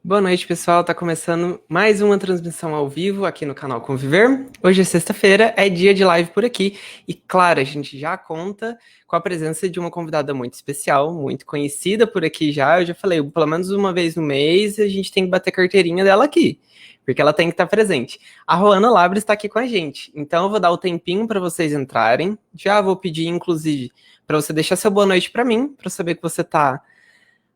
Boa noite, pessoal. Tá começando mais uma transmissão ao vivo aqui no canal Conviver. Hoje é sexta-feira, é dia de live por aqui. E claro, a gente já conta com a presença de uma convidada muito especial, muito conhecida por aqui já. Eu já falei, pelo menos uma vez no mês a gente tem que bater carteirinha dela aqui, porque ela tem que estar presente. A Roana Labres está aqui com a gente. Então eu vou dar o tempinho para vocês entrarem. Já vou pedir, inclusive, para você deixar seu boa noite para mim, para eu saber que você está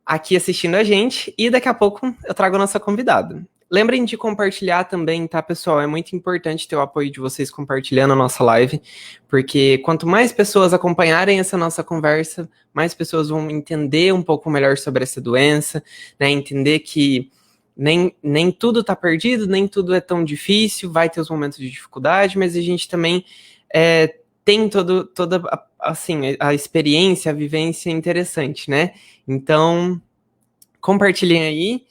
aqui assistindo a gente, e daqui a pouco eu trago a nossa convidada. Lembrem de compartilhar também, tá, pessoal? É muito importante ter o apoio de vocês compartilhando a nossa live, porque quanto mais pessoas acompanharem essa nossa conversa, mais pessoas vão entender um pouco melhor sobre essa doença, né? Entender que nem tudo tá perdido, nem tudo é tão difícil, vai ter os momentos de dificuldade, mas a gente também tem toda assim, a experiência, a vivência interessante, né? Então, compartilhem aí,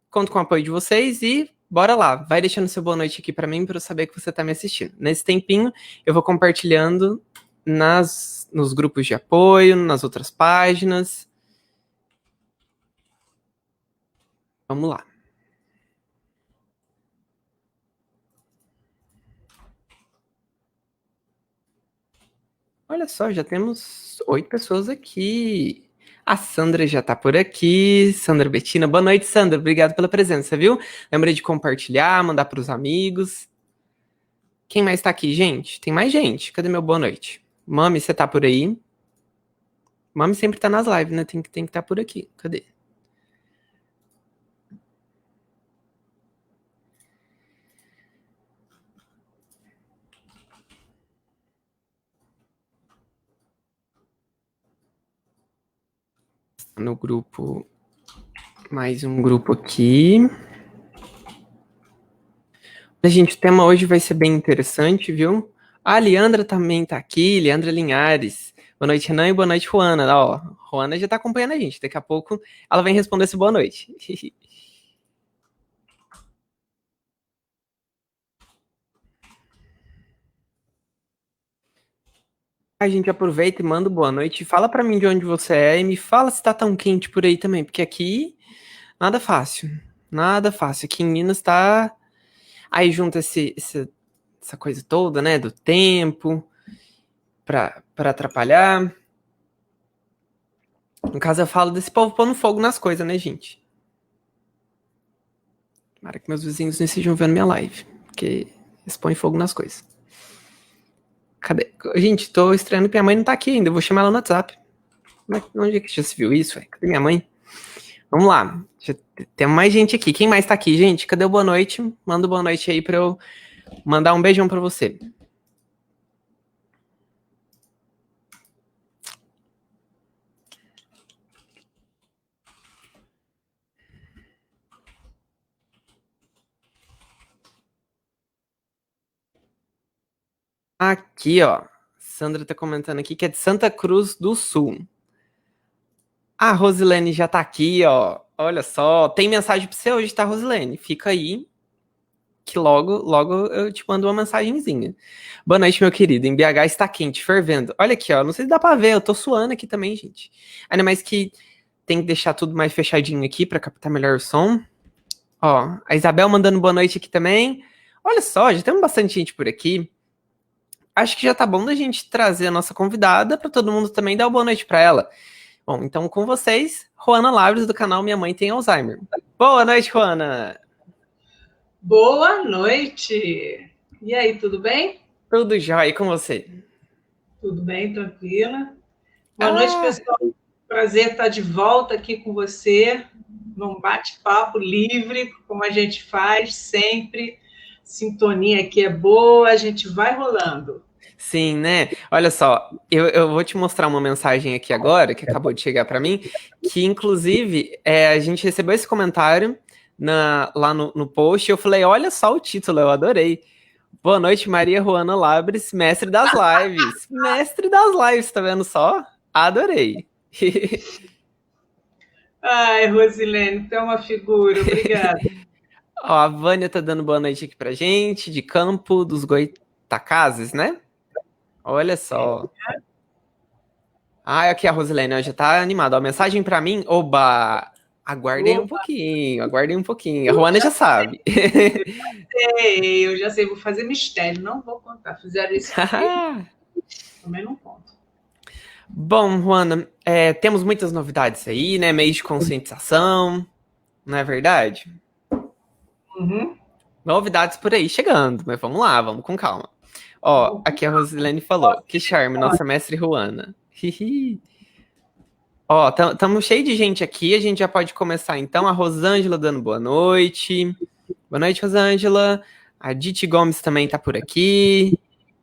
conto com o apoio de vocês e bora lá. Vai deixando seu boa noite aqui para mim para eu saber que você tá me assistindo. Nesse tempinho, eu vou compartilhando nos grupos de apoio, nas outras páginas. Vamos lá. Olha só, já temos 8 pessoas aqui. A Sandra já tá por aqui. Sandra Bettina. Boa noite, Sandra. Obrigado pela presença, viu? Lembra de compartilhar, mandar para os amigos. Quem mais tá aqui, gente? Tem mais gente. Cadê meu boa noite? Mami, você tá por aí? Mami sempre tá nas lives, né? Tem que estar por aqui. Cadê? No grupo. Mais um grupo aqui. Gente, o tema hoje vai ser bem interessante, viu? A Leandra também tá aqui, Leandra Linhares. Boa noite, Renan, e boa noite, Juana. Ó, Juana já tá acompanhando a gente. Daqui a pouco ela vem responder esse boa noite. A gente aproveita e manda boa noite. Fala pra mim de onde você é e me fala se tá tão quente por aí também, porque aqui nada fácil. Nada fácil. Aqui em Minas tá. Aí junta essa coisa toda, né? Do tempo pra atrapalhar. No caso, eu falo desse povo pondo fogo nas coisas, né, gente? Tomara que meus vizinhos não estejam vendo minha live, porque eles põem fogo nas coisas. Cadê? Gente, tô estranhando que minha mãe não tá aqui ainda. Eu vou chamar ela no WhatsApp. Onde é que já se viu isso, véio? Cadê minha mãe? Vamos lá. Já tem mais gente aqui. Quem mais tá aqui, gente? Cadê o boa noite? Manda boa noite aí pra eu mandar um beijão pra você. Aqui, ó. Sandra tá comentando aqui que é de Santa Cruz do Sul. A Rosilene já tá aqui, ó. Olha só. Tem mensagem pra você hoje, tá, Rosilene? Fica aí, que logo eu te mando uma mensagenzinha. Boa noite, meu querido. Em BH está quente, fervendo. Olha aqui, ó. Não sei se dá pra ver, eu tô suando aqui também, gente. Ainda mais que tem que deixar tudo mais fechadinho aqui pra captar melhor o som. Ó, a Isabel mandando boa noite aqui também. Olha só, já temos bastante gente por aqui. Acho que já tá bom da gente trazer a nossa convidada para todo mundo também dar uma boa noite para ela. Bom, então com vocês, Juana Lavres do canal Minha Mãe Tem Alzheimer. Boa noite, Juana. Boa noite. E aí, tudo bem? Tudo jóia com você? Tudo bem, tranquila. Boa noite, Ah, pessoal. Prazer estar de volta aqui com você, num bate-papo livre, como a gente faz sempre. Sintonia aqui é boa, a gente vai rolando. sim, né? Olha só, eu vou te mostrar uma mensagem aqui agora, que acabou de chegar para mim, que inclusive a gente recebeu esse comentário lá no post, e eu falei, olha só o título, eu adorei. Boa noite, Maria Juana Labres, mestre das lives. Mestre das lives, tá vendo só? Adorei. Ai, Rosilene, tu é uma figura, obrigada. Ó, a Vânia tá dando boa noite aqui pra gente, de Campo dos Goitacazes, né? Olha só. Ah, aqui a Rosilene ó, já tá animada. Ó, mensagem pra mim. Oba! Aguardem um pouquinho, aguardem um pouquinho. A Ruana já sabe. Eu já sei, vou fazer mistério, não vou contar. Fizeram isso comigo, também não conto. Bom, Ruana, temos muitas novidades aí, né? Mês de conscientização, não é verdade? Uhum. Novidades por aí chegando, mas vamos lá, vamos com calma. Ó, aqui a Rosilene falou, que charme, nossa mestre Ruana. Ó, estamos cheio de gente aqui, a gente já pode começar então. A Rosângela dando boa noite. Boa noite, Rosângela. A Diti Gomes também tá por aqui.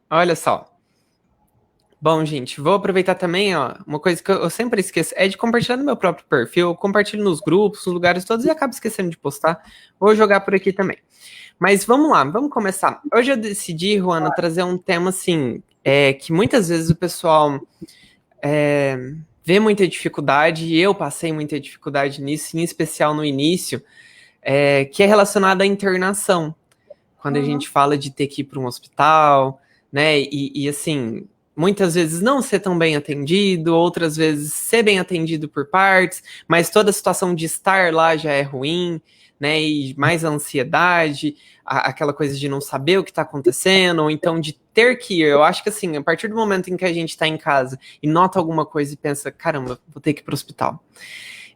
Olha só. Bom, gente, vou aproveitar também, ó, uma coisa que eu sempre esqueço é de compartilhar no meu próprio perfil. Eu compartilho nos grupos, nos lugares todos e acabo esquecendo de postar. Vou jogar por aqui também. Mas vamos lá, vamos começar. Hoje eu decidi, Ruana, trazer um tema assim, que muitas vezes o pessoal vê muita dificuldade, e eu passei muita dificuldade nisso, em especial no início, que é relacionado à internação. Quando a gente fala de ter que ir para um hospital, né? E assim, muitas vezes não ser tão bem atendido, outras vezes ser bem atendido por partes, mas toda a situação de estar lá já é ruim, né? E mais a ansiedade, aquela coisa de não saber o que está acontecendo, ou então de ter que ir. Eu acho que assim, a partir do momento em que a gente está em casa e nota alguma coisa e pensa, caramba, vou ter que ir para o hospital,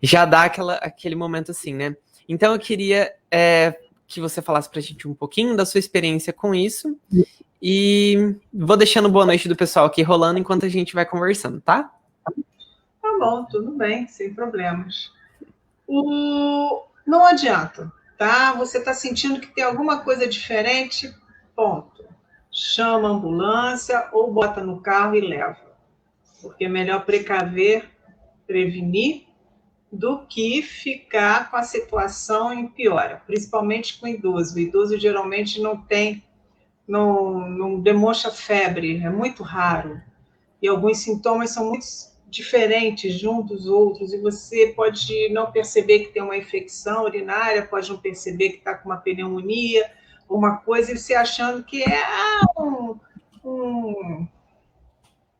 já dá aquele momento assim, né? Então eu queria que você falasse pra gente um pouquinho da sua experiência com isso. E vou deixando boa noite do pessoal aqui rolando enquanto a gente vai conversando, tá? Tá bom, tudo bem, sem problemas. Não adianta, tá? Você está sentindo que tem alguma coisa diferente, ponto. Chama a ambulância ou bota no carro e leva. Porque é melhor precaver, prevenir, do que ficar com a situação em piora, principalmente com o idoso. O idoso geralmente não demonstra febre, é muito raro. E alguns sintomas são muito diferentes de um dos outros, e você pode não perceber que tem uma infecção urinária, pode não perceber que está com uma pneumonia, uma coisa, e você achando que é um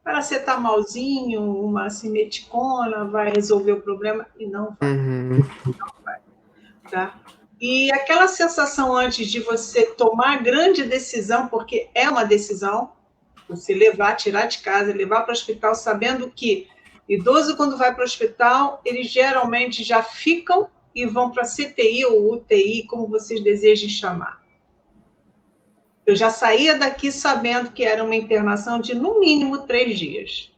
paracetamolzinho, uma simeticona vai resolver o problema, e não vai. Uhum. Não vai, tá? E aquela sensação antes de você tomar a grande decisão, porque é uma decisão, você levar, tirar de casa, levar para o hospital, sabendo que idoso, quando vai para o hospital, eles geralmente já ficam e vão para CTI ou UTI, como vocês desejem chamar. Eu já saía daqui sabendo que era uma internação de, no mínimo, 3 dias.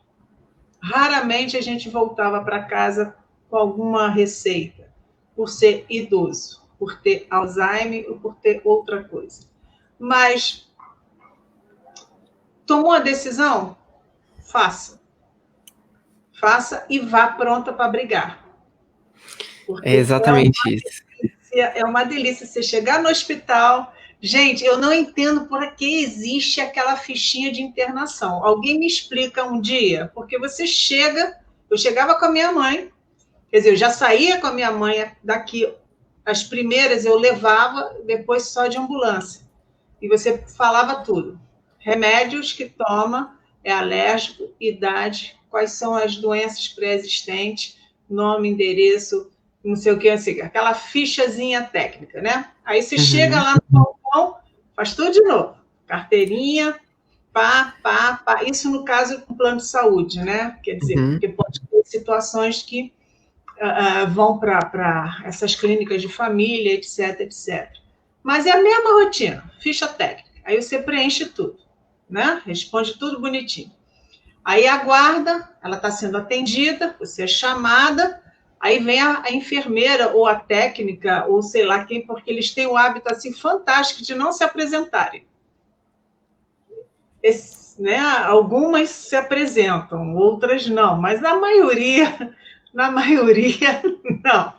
Raramente a gente voltava para casa com alguma receita, por ser idoso, por ter Alzheimer ou por ter outra coisa. Mas tomou a decisão? Faça. Faça e vá pronta para brigar. Porque é exatamente isso. É uma delícia você chegar no hospital. Gente, eu não entendo por que existe aquela fichinha de internação. Alguém me explica um dia? Porque você chega, eu chegava com a minha mãe, quer dizer, eu já saía com a minha mãe daqui, as primeiras eu levava, depois só de ambulância. E você falava tudo. Remédios que toma, é alérgico, idade, quais são as doenças pré-existentes, nome, endereço, não sei o que, assim, aquela fichazinha técnica, né? Aí você chega lá no balcão, faz tudo de novo. Carteirinha, pá. Isso no caso do plano de saúde, né? Quer dizer, porque pode ter situações que vão para essas clínicas de família, etc. Mas é a mesma rotina, ficha técnica. Aí você preenche tudo, né? Responde tudo bonitinho. Aí aguarda, ela está sendo atendida, você é chamada, aí vem a enfermeira ou a técnica, ou sei lá quem, porque eles têm um hábito assim fantástico de não se apresentarem. Né? Algumas se apresentam, outras não, mas na maioria, não.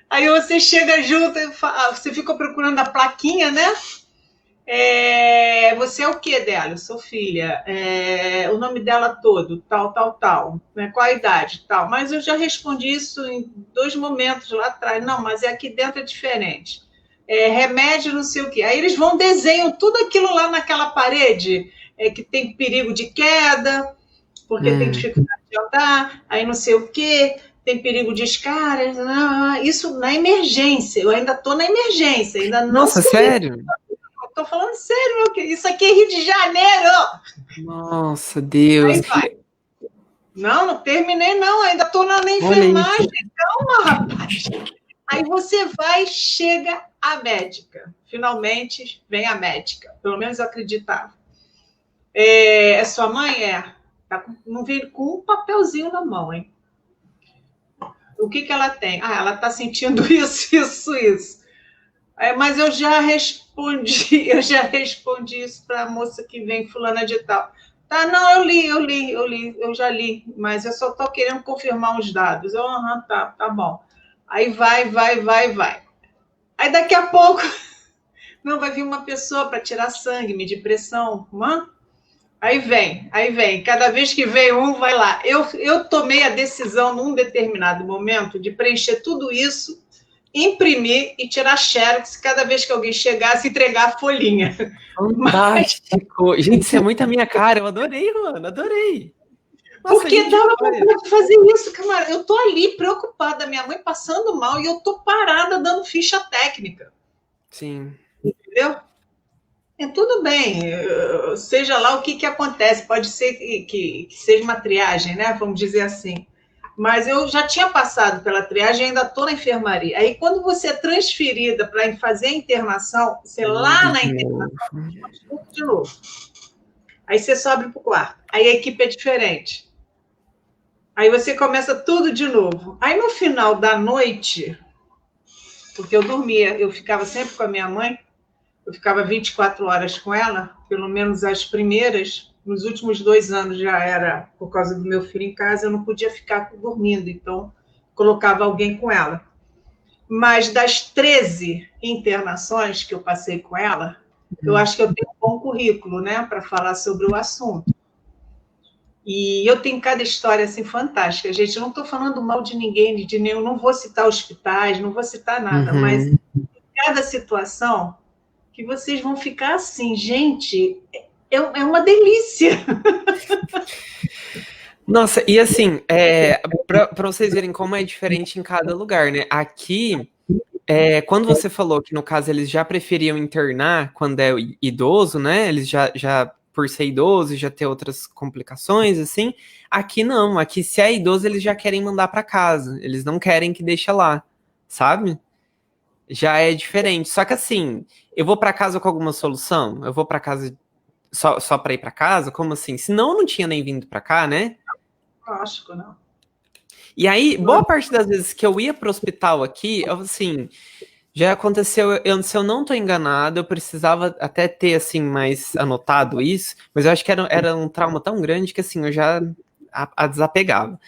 Aí você chega junto, você fica procurando a plaquinha, né? Você é o que dela? Eu sou filha. O nome dela todo, tal. Né? Qual a idade? Tal. Mas eu já respondi isso em 2 momentos lá atrás. Não, mas aqui dentro é diferente. Remédio, não sei o quê. Aí eles desenham tudo aquilo lá naquela parede, que tem perigo de queda, porque tem dificuldade de andar, aí não sei o quê. tem perigo de escaras, isso na emergência, eu ainda estou na emergência, ainda não. Nossa, sério? Estou falando sério, meu querido, isso aqui é Rio de Janeiro! Nossa, Deus. Aí vai. Não terminei não, ainda estou na enfermagem, calma, rapaz. Aí você vai, chega a médica, finalmente vem a médica, pelo menos eu acreditava. É sua mãe? Não veio com um papelzinho na mão, hein? O que ela tem? Ela está sentindo isso. Mas eu já respondi isso para a moça que vem, fulana de tal. Tá, não, eu já li, mas eu só estou querendo confirmar os dados. Tá bom. Aí vai. Aí daqui a pouco, não, vai vir uma pessoa para tirar sangue, medir pressão, Aí vem. Cada vez que vem um, vai lá. Eu tomei a decisão, num determinado momento, de preencher tudo isso, imprimir e tirar xerox cada vez que alguém chegasse, entregar a folhinha. Fantástico! Gente, isso é muito a minha cara. Eu adorei, Luana, adorei. Nossa, porque dava para fazer isso, camarada. Eu tô ali preocupada, minha mãe passando mal e eu tô parada dando ficha técnica. Sim. Entendeu? Tudo bem, seja lá o que acontece, pode ser que seja uma triagem, né? Vamos dizer assim. Mas eu já tinha passado pela triagem e ainda estou na enfermaria. Aí, quando você é transferida para fazer a internação, você lá na internação, tudo de novo. Aí você sobe para o quarto. Aí a equipe é diferente. Aí você começa tudo de novo. Aí, no final da noite, porque eu dormia, eu ficava sempre com a minha mãe, eu ficava 24 horas com ela, pelo menos as primeiras. Nos últimos 2 anos já era, por causa do meu filho em casa, eu não podia ficar dormindo, então colocava alguém com ela. Mas das 13 internações que eu passei com ela, eu acho que eu tenho um bom currículo, né, para falar sobre o assunto. E eu tenho cada história assim fantástica, gente. Eu não estou falando mal de ninguém, de nenhum, não vou citar hospitais, não vou citar nada, mas cada situação que vocês vão ficar assim, gente, é uma delícia. Nossa, e assim, para vocês verem como é diferente em cada lugar, né? Aqui, quando você falou que no caso eles já preferiam internar quando é idoso, né? Eles já por ser idoso, já ter outras complicações, assim. Aqui não, aqui se é idoso eles já querem mandar para casa, eles não querem que deixe lá, sabe? Já é diferente. Só que assim, eu vou para casa com alguma solução? Eu vou para casa só para ir para casa? Como assim? Senão eu não tinha nem vindo para cá, né? Lógico, não. E aí, boa parte das vezes que eu ia pro hospital aqui, assim, já aconteceu, se eu não tô enganado, eu precisava até ter, assim, mais anotado isso, mas eu acho que era um trauma tão grande que, assim, eu já a desapegava.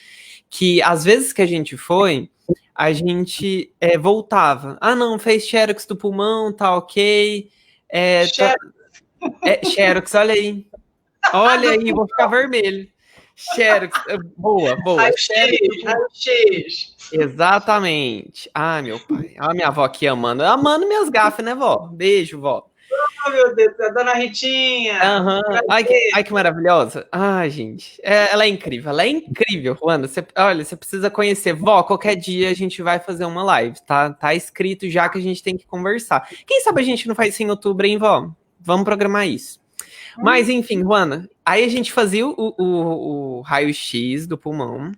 Que às vezes que a gente foi, a gente voltava. Ah, não, fez xerox do pulmão, tá ok. Xerox, olha aí. Olha aí, vou ficar vermelho. Xerox, boa. Raio-X. Exatamente. Ai, meu pai. Olha a minha avó aqui amando minhas gafas, né, vó? Beijo, vó. Oh, meu Deus, a dona Ritinha. Ai, que maravilhosa. Ai, gente. Ela é incrível, Juana. Olha, você precisa conhecer. Vó, qualquer dia a gente vai fazer uma live, tá? Tá escrito já que a gente tem que conversar. Quem sabe a gente não faz isso em outubro, hein, vó? Vamos programar isso. Mas, enfim, Juana, aí a gente fazia o raio-x do pulmão.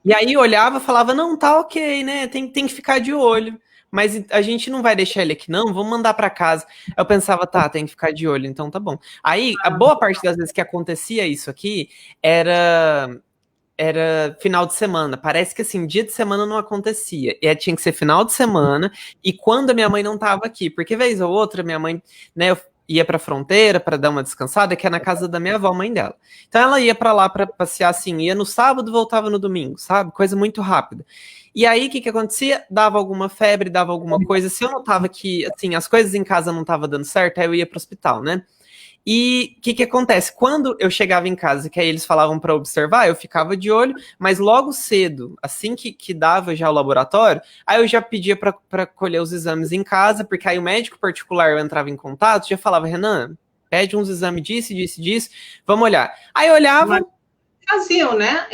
E aí olhava e falava, não, tá ok, né? Tem que ficar de olho. Mas a gente não vai deixar ele aqui, não, vamos mandar para casa. Eu pensava, tá, tem que ficar de olho, então tá bom. Aí, a boa parte das vezes que acontecia isso aqui era final de semana. Parece que assim, dia de semana não acontecia. Tinha que ser final de semana e quando a minha mãe não tava aqui. Porque vez ou outra, minha mãe, né, eu ia pra fronteira para dar uma descansada, que é na casa da minha avó, mãe dela. Então ela ia para lá para passear assim, ia no sábado, voltava no domingo, sabe? Coisa muito rápida. E aí, o que acontecia? Dava alguma febre, dava alguma coisa. Se eu notava que, assim, as coisas em casa não estavam dando certo, aí eu ia pro hospital, né? E o que acontece? Quando eu chegava em casa, que aí eles falavam para observar, eu ficava de olho, mas logo cedo, assim que dava já o laboratório, aí eu já pedia para colher os exames em casa, porque aí o médico particular eu entrava em contato, já falava, Renan, pede uns exames disso, vamos olhar. Aí eu olhava... faziam, né?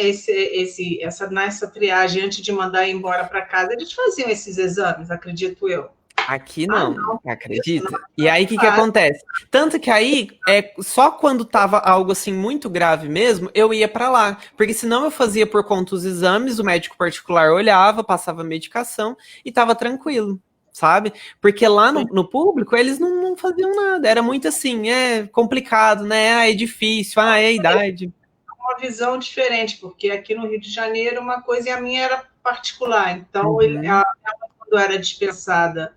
Nessa triagem, antes de mandar ir embora para casa, eles faziam esses exames, acredito eu. Aqui Ah, não, não, isso acredita? E não aí, o que faz. acontece? Tanto que aí, só quando tava algo assim muito grave mesmo, eu ia pra lá. Porque senão eu fazia por conta os exames, o médico particular olhava, passava medicação e tava tranquilo, sabe? Porque lá no público, eles não faziam nada. Era muito assim, é complicado, né? Ah, é difícil, ah, é a idade. Uma visão diferente, porque aqui no Rio de Janeiro uma coisa e a minha era particular. Então, Uhum, quando era dispensada,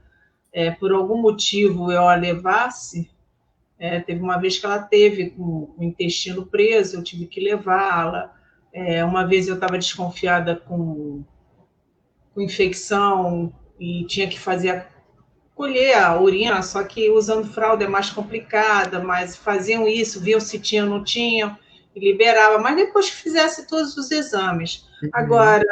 por algum motivo eu a levasse, teve uma vez que ela teve com o intestino preso, eu tive que levá-la. Uma vez eu estava desconfiada com infecção e tinha que colher a urina, só que usando fralda é mais complicada, mas faziam isso, viam se tinha ou não tinham, e liberava, mas depois que fizesse todos os exames. uhum, Agora,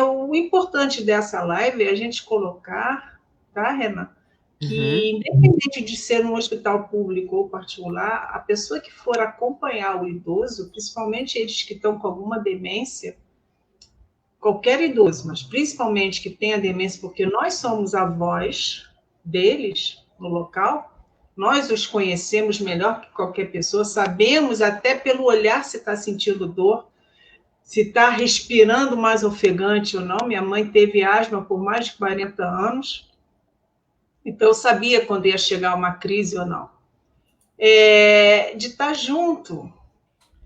o importante dessa live é a gente colocar, tá, Renan? uhum. Que, independente de ser um hospital público ou particular, a pessoa que for acompanhar o idoso, principalmente eles que estão com alguma demência, qualquer idoso, mas principalmente que tenha demência, porque nós somos avós deles no local, nós os conhecemos melhor que qualquer pessoa, sabemos até pelo olhar se está sentindo dor, se está respirando mais ofegante ou não. Minha mãe teve asma por mais de 40 anos, então eu sabia quando ia chegar uma crise ou não. De estar junto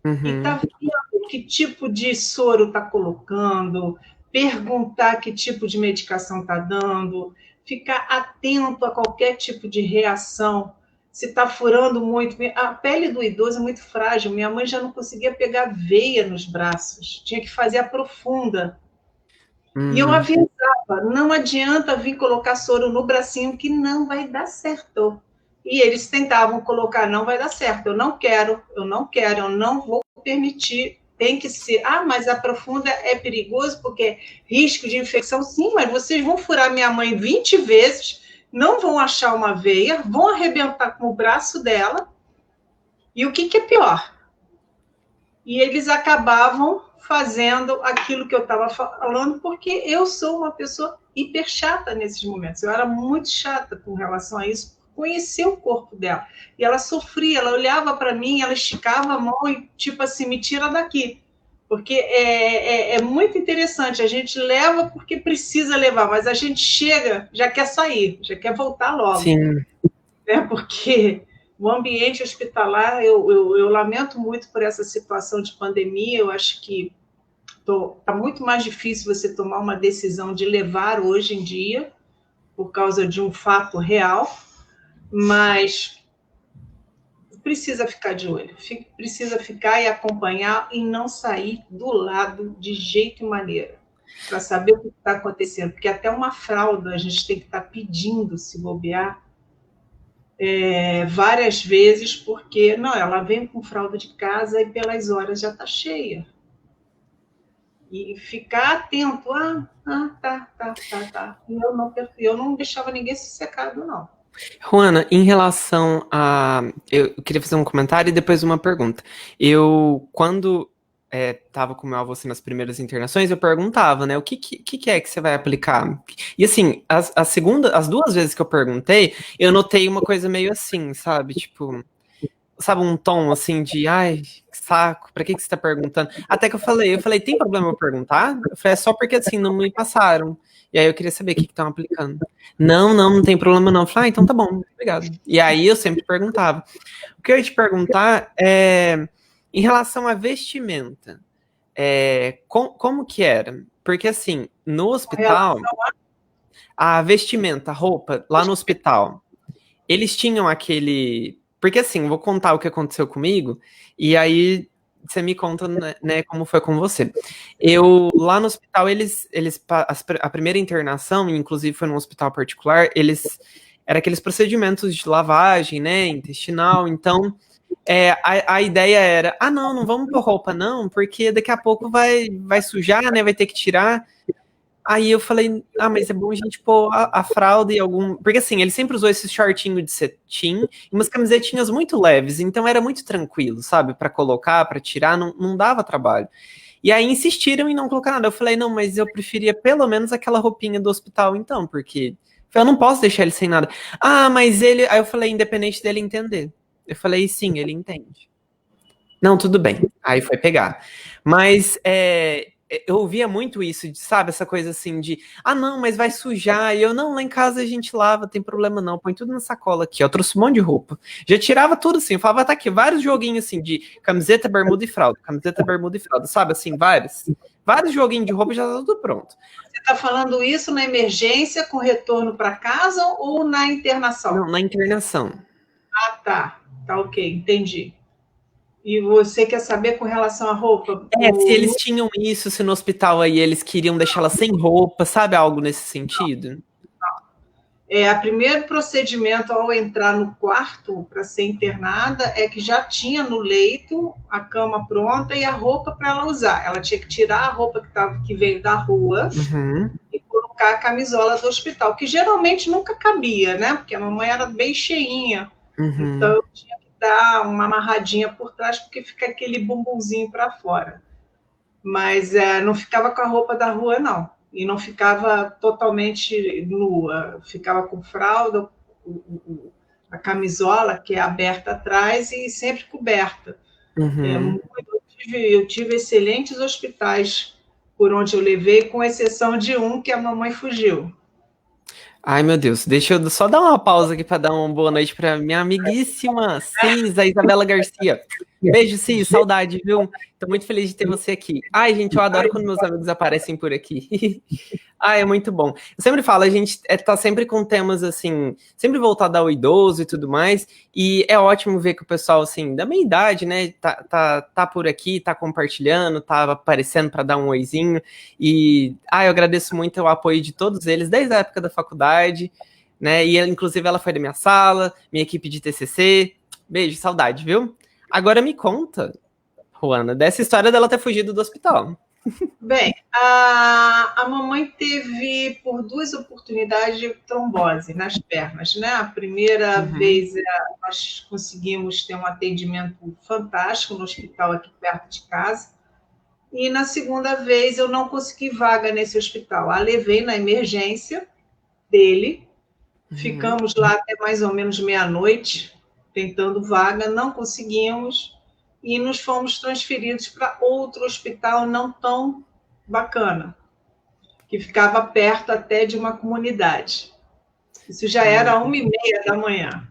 e estar Uhum. vendo que tipo de soro está colocando, perguntar que tipo de medicação está dando, ficar atento a qualquer tipo de reação. Se está furando muito. A pele do idoso é muito frágil. Minha mãe já não conseguia pegar veia nos braços, tinha que fazer a profunda. E eu Uhum. avisava, não adianta vir colocar soro no bracinho que não vai dar certo. E eles tentavam colocar, não vai dar certo, eu não quero, eu não vou permitir, tem que ser. Ah, mas a profunda é perigoso porque é risco de infecção. Sim, mas vocês vão furar minha mãe 20 vezes, não vão achar uma veia, vão arrebentar com o braço dela, e o que é pior? E eles acabavam fazendo aquilo que eu estava falando, porque eu sou uma pessoa hiper chata nesses momentos. Eu era muito chata com relação a isso, conhecer o corpo dela. E ela sofria, ela olhava para mim, ela esticava a mão e, tipo assim, me tira daqui. Porque é muito interessante, a gente leva porque precisa levar, mas a gente chega, já quer sair, já quer voltar logo. Sim. Porque o ambiente hospitalar, eu lamento muito por essa situação de pandemia, eu acho que está muito mais difícil você tomar uma decisão de levar hoje em dia, por causa de um fato real, mas precisa ficar de olho, precisa ficar e acompanhar e não sair do lado de jeito e maneira, para saber o que está acontecendo, porque até uma fralda a gente tem que estar pedindo, se bobear, várias vezes, porque não, ela vem com fralda de casa e pelas horas já está cheia. E ficar atento, tá. Eu não deixava ninguém sossegado, não. Juana, em relação a. Eu queria fazer um comentário e depois uma pergunta. Eu, quando tava com meu avô assim, nas primeiras internações, eu perguntava, né, o que é que você vai aplicar? E assim, as duas vezes que eu perguntei, eu notei uma coisa meio assim, sabe? Tipo, sabe, um tom assim de, ai, que saco, pra que você tá perguntando? Até que eu falei, tem problema eu perguntar? Eu falei, é só porque assim, não me passaram. E aí eu queria saber o que estão aplicando. Não tem problema não. Eu falei, então tá bom, obrigado. E aí eu sempre perguntava. O que eu ia te perguntar é, em relação à vestimenta, como que era? Porque assim, no Com relação hospital, a vestimenta, a roupa, lá no hospital, eles tinham aquele. Porque assim, vou contar o que aconteceu comigo, e aí você me conta, né, como foi com você. Eu, lá no hospital, a primeira internação, inclusive foi num hospital particular, era aqueles procedimentos de lavagem, né, intestinal, então a ideia era, não vamos pôr roupa não, porque daqui a pouco vai sujar, né, vai ter que tirar. Aí eu falei, mas é bom a gente pôr a fralda e algum. Porque assim, ele sempre usou esse shortinho de cetim e umas camisetinhas muito leves, então era muito tranquilo, sabe? Pra colocar, pra tirar, não dava trabalho. E aí insistiram em não colocar nada. Eu falei, não, mas eu preferia pelo menos aquela roupinha do hospital, então, porque eu não posso deixar ele sem nada. Mas ele. Aí eu falei, independente dele entender. Eu falei, sim, ele entende. Não, tudo bem. Aí foi pegar. Mas eu ouvia muito isso, sabe? Essa coisa assim de, não, mas vai sujar. E eu, não, lá em casa a gente lava, tem problema não. Põe tudo na sacola aqui. Eu trouxe um monte de roupa. Já tirava tudo assim. Eu falava, tá aqui, vários joguinhos assim de camiseta, bermuda e fralda, sabe? Assim, vários. Vários joguinhos de roupa já tá tudo pronto. Você está falando isso na emergência, com retorno para casa ou na internação? Não, na internação. Ah, tá. Tá ok, entendi. E você quer saber com relação à roupa? Se eles tinham isso, se no hospital aí eles queriam deixá-la sem roupa, sabe? Algo nesse sentido. O primeiro procedimento ao entrar no quarto para ser internada é que já tinha no leito a cama pronta e a roupa para ela usar. Ela tinha que tirar a roupa que veio da rua e colocar a camisola do hospital, que geralmente nunca cabia, né? Porque a mamãe era bem cheinha. Então eu tinha que dar uma amarradinha por trás, porque fica aquele bumbumzinho para fora. Mas não ficava com a roupa da rua, não. E não ficava totalmente nua. Ficava com fralda, a camisola, que é aberta atrás, e sempre coberta. Eu tive excelentes hospitais por onde eu levei, com exceção de um que a mamãe fugiu. Ai, meu Deus, deixa eu só dar uma pausa aqui para dar uma boa noite para minha amiguíssima Cis, a Isabela Garcia. Beijo, Cis, saudade, viu? Tô muito feliz de ter você aqui. Ai, gente, eu adoro quando meus amigos aparecem por aqui. É muito bom. Eu sempre falo, a gente tá sempre com temas, assim, sempre voltado ao idoso e tudo mais, e é ótimo ver que o pessoal, assim, da minha idade, né, tá por aqui, tá compartilhando, tá aparecendo para dar um oizinho, e, eu agradeço muito o apoio de todos eles, desde a época da faculdade, né, e inclusive ela foi da minha sala, minha equipe de TCC. Beijo, saudade, viu? Agora me conta, Juana, dessa história dela ter fugido do hospital. Bem, a mamãe teve por duas oportunidades de trombose nas pernas, né? A primeira vez nós conseguimos ter um atendimento fantástico no hospital aqui perto de casa, e na segunda vez eu não consegui vaga nesse hospital. A levei na emergência dele, ficamos lá até mais ou menos meia-noite, tentando vaga, não conseguimos, e nos fomos transferidos para outro hospital não tão bacana, que ficava perto até de uma comunidade. Isso já era 1h30 da manhã.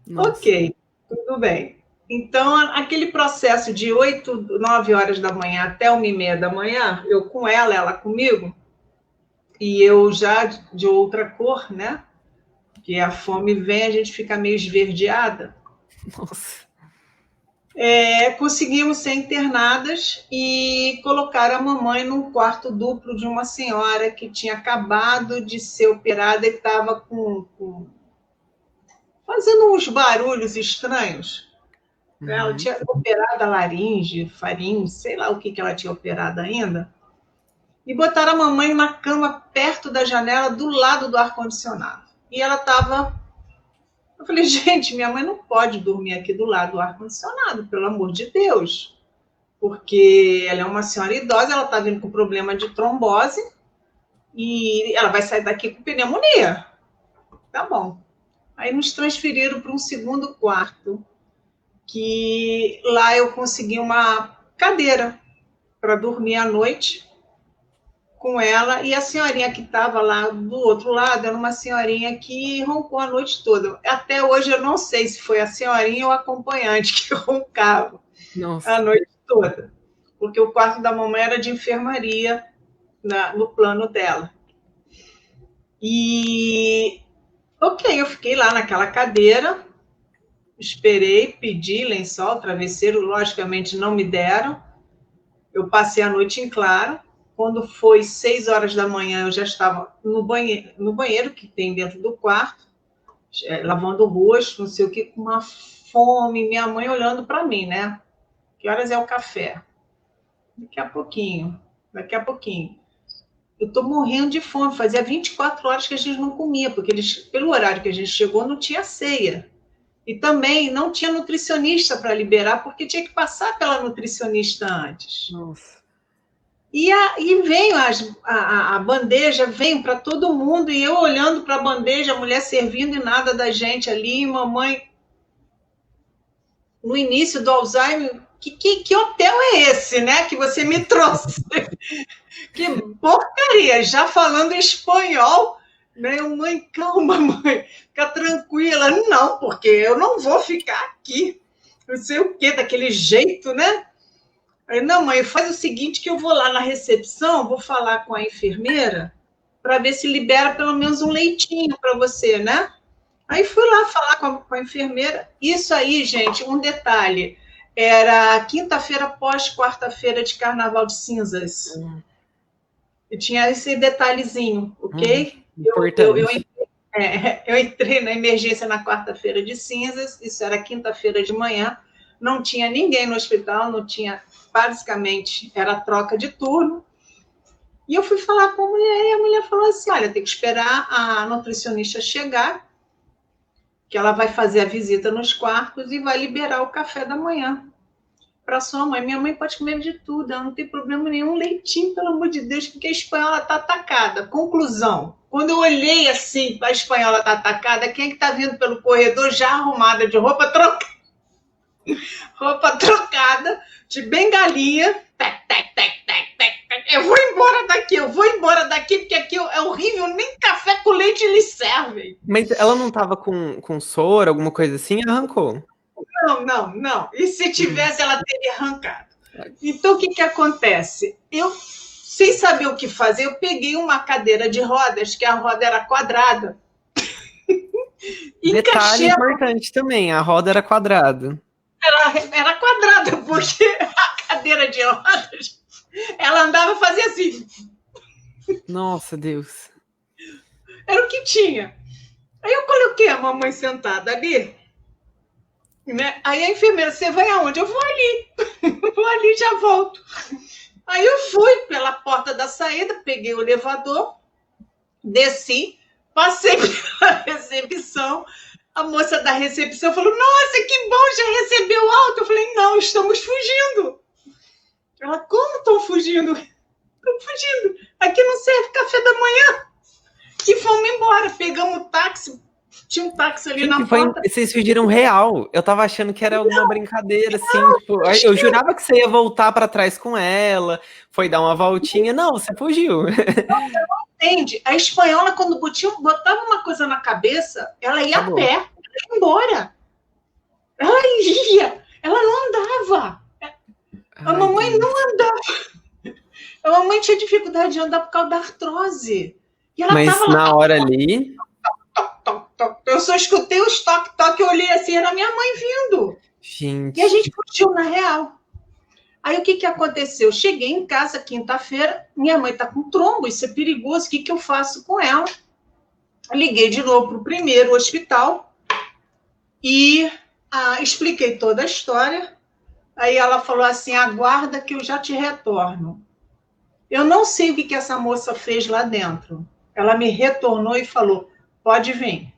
Nossa. Ok, tudo bem. Então, aquele processo de 8, 9 horas da manhã até 1h30 da manhã, eu com ela comigo, e eu já de outra cor, né? Que a fome vem, a gente fica meio esverdeada. Nossa. Conseguimos ser internadas e colocar a mamãe num quarto duplo de uma senhora que tinha acabado de ser operada e estava fazendo uns barulhos estranhos. Ela tinha operado a laringe, faringe, sei lá o que ela tinha operado ainda. E botaram a mamãe na cama perto da janela, do lado do ar-condicionado. E ela estava... Eu falei, gente, minha mãe não pode dormir aqui do lado do ar-condicionado, pelo amor de Deus. Porque ela é uma senhora idosa, ela está vindo com problema de trombose e ela vai sair daqui com pneumonia. Tá bom. Aí nos transferiram para um segundo quarto, que lá eu consegui uma cadeira para dormir à noite com ela, e a senhorinha que estava lá do outro lado era uma senhorinha que roncou a noite toda. Até hoje eu não sei se foi a senhorinha ou a acompanhante que roncava. Nossa. A noite toda, porque o quarto da mamãe era de enfermaria no plano dela. E, ok, eu fiquei lá naquela cadeira, esperei, pedi lençol, travesseiro, logicamente não me deram. Eu passei a noite em claro. Quando foi 6 horas da manhã, eu já estava no banheiro que tem dentro do quarto, lavando o rosto, não sei o que, com uma fome, minha mãe olhando para mim, né? Que horas é o café? Daqui a pouquinho. eu estou morrendo de fome. Fazia 24 horas que a gente não comia, porque pelo horário que a gente chegou, não tinha ceia. E também não tinha nutricionista para liberar, porque tinha que passar pela nutricionista antes. Nossa. E veio a bandeja, veio para todo mundo, e eu olhando para a bandeja, a mulher servindo e nada da gente ali, e mamãe, no início do Alzheimer, que hotel é esse, né, que você me trouxe? Que porcaria, já falando espanhol, né? Mãe, calma, mãe, fica tranquila. Não, porque eu não vou ficar aqui. Não sei o quê, daquele jeito, né? Aí, não, mãe, faz o seguinte, que eu vou lá na recepção, vou falar com a enfermeira para ver se libera pelo menos um leitinho para você, né? Aí fui lá falar com a enfermeira. Isso aí, gente, um detalhe. Era quinta-feira pós quarta-feira de Carnaval de Cinzas. E tinha esse detalhezinho, ok? Importante. Eu entrei na emergência na quarta-feira de cinzas, isso era quinta-feira de manhã, não tinha ninguém no hospital, não tinha, basicamente, era troca de turno. E eu fui falar com a mulher, e a mulher falou assim, olha, tem que esperar a nutricionista chegar, que ela vai fazer a visita nos quartos e vai liberar o café da manhã para sua mãe. Minha mãe pode comer de tudo, ela não tem problema nenhum. Leitinho, pelo amor de Deus, porque a espanhola está atacada. Conclusão, quando eu olhei assim, a espanhola está atacada, quem é que está vindo pelo corredor já arrumada de roupa trocada, de bengalinha, tec, tec, tec, tec, tec, tec. Eu vou embora daqui, porque aqui é horrível, nem café com leite eles servem. Mas ela não tava com soro, alguma coisa assim, arrancou. Não. E se tivesse, ela teria arrancado. Então, o que acontece? Eu, sem saber o que fazer, eu peguei uma cadeira de rodas, que a roda era quadrada. Detalhe importante também, a roda era quadrada. Era quadrada, porque a cadeira de rodas, ela andava e fazia assim. Nossa, Deus. Era o que tinha. Aí eu coloquei a mamãe sentada ali, né? Aí a enfermeira, você vai aonde? Eu vou ali. Vou ali, já volto. Aí eu fui pela porta da saída, peguei o elevador, desci, passei pela recepção. A moça da recepção falou, nossa, que bom, já recebeu alta. Eu falei, não, estamos fugindo. Ela, como estão fugindo? Estão fugindo. Aqui não serve café da manhã. E fomos embora. Pegamos o táxi. Tinha um táxi ali na porta. Vocês fugiram real. Eu tava achando que era alguma brincadeira, assim. Tipo, eu jurava que você ia voltar pra trás com ela, foi dar uma voltinha. Não, você fugiu. Não entende. A espanhola, quando botava uma coisa na cabeça, ela ia a pé, ela ia embora. Ela ia. Ela não andava. A mamãe não andava. A mamãe tinha dificuldade de andar por causa da artrose. E ela Mas tava na hora ali... Eu só escutei os toque-toque, eu olhei assim, era minha mãe vindo. Gente. E a gente fugiu na real. Aí o que aconteceu? Cheguei em casa quinta-feira, minha mãe tá com trombo, isso é perigoso, o que eu faço com ela? Liguei de novo para o primeiro hospital e expliquei toda a história. Aí ela falou assim, aguarda que eu já te retorno. Eu não sei o que essa moça fez lá dentro. Ela me retornou e falou, pode vir.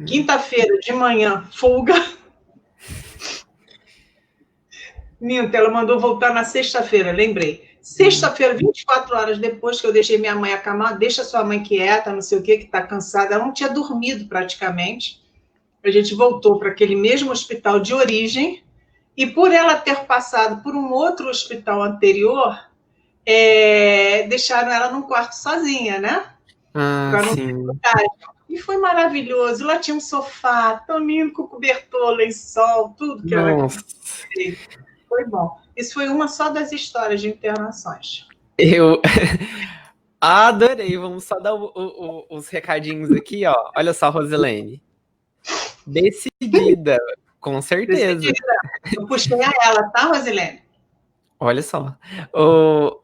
Quinta-feira de manhã, folga. Minto, ela mandou voltar na sexta-feira, lembrei. Sexta-feira, 24 horas depois que eu deixei minha mãe acamar, deixa sua mãe quieta, não sei o que tá cansada. Ela não tinha dormido praticamente. A gente voltou para aquele mesmo hospital de origem e por ela ter passado por um outro hospital anterior, deixaram ela num quarto sozinha, né? Pra não sim. E foi maravilhoso. Lá tinha um sofá tão lindo, com cobertor, lençol, tudo que ela queria. Foi bom. Isso foi uma só das histórias de internações. Eu adorei. Vamos só dar os recadinhos aqui, ó. Olha só, Rosilene. Decidida, com certeza. Decidida. Eu puxei a ela, tá, Rosilene? Olha só.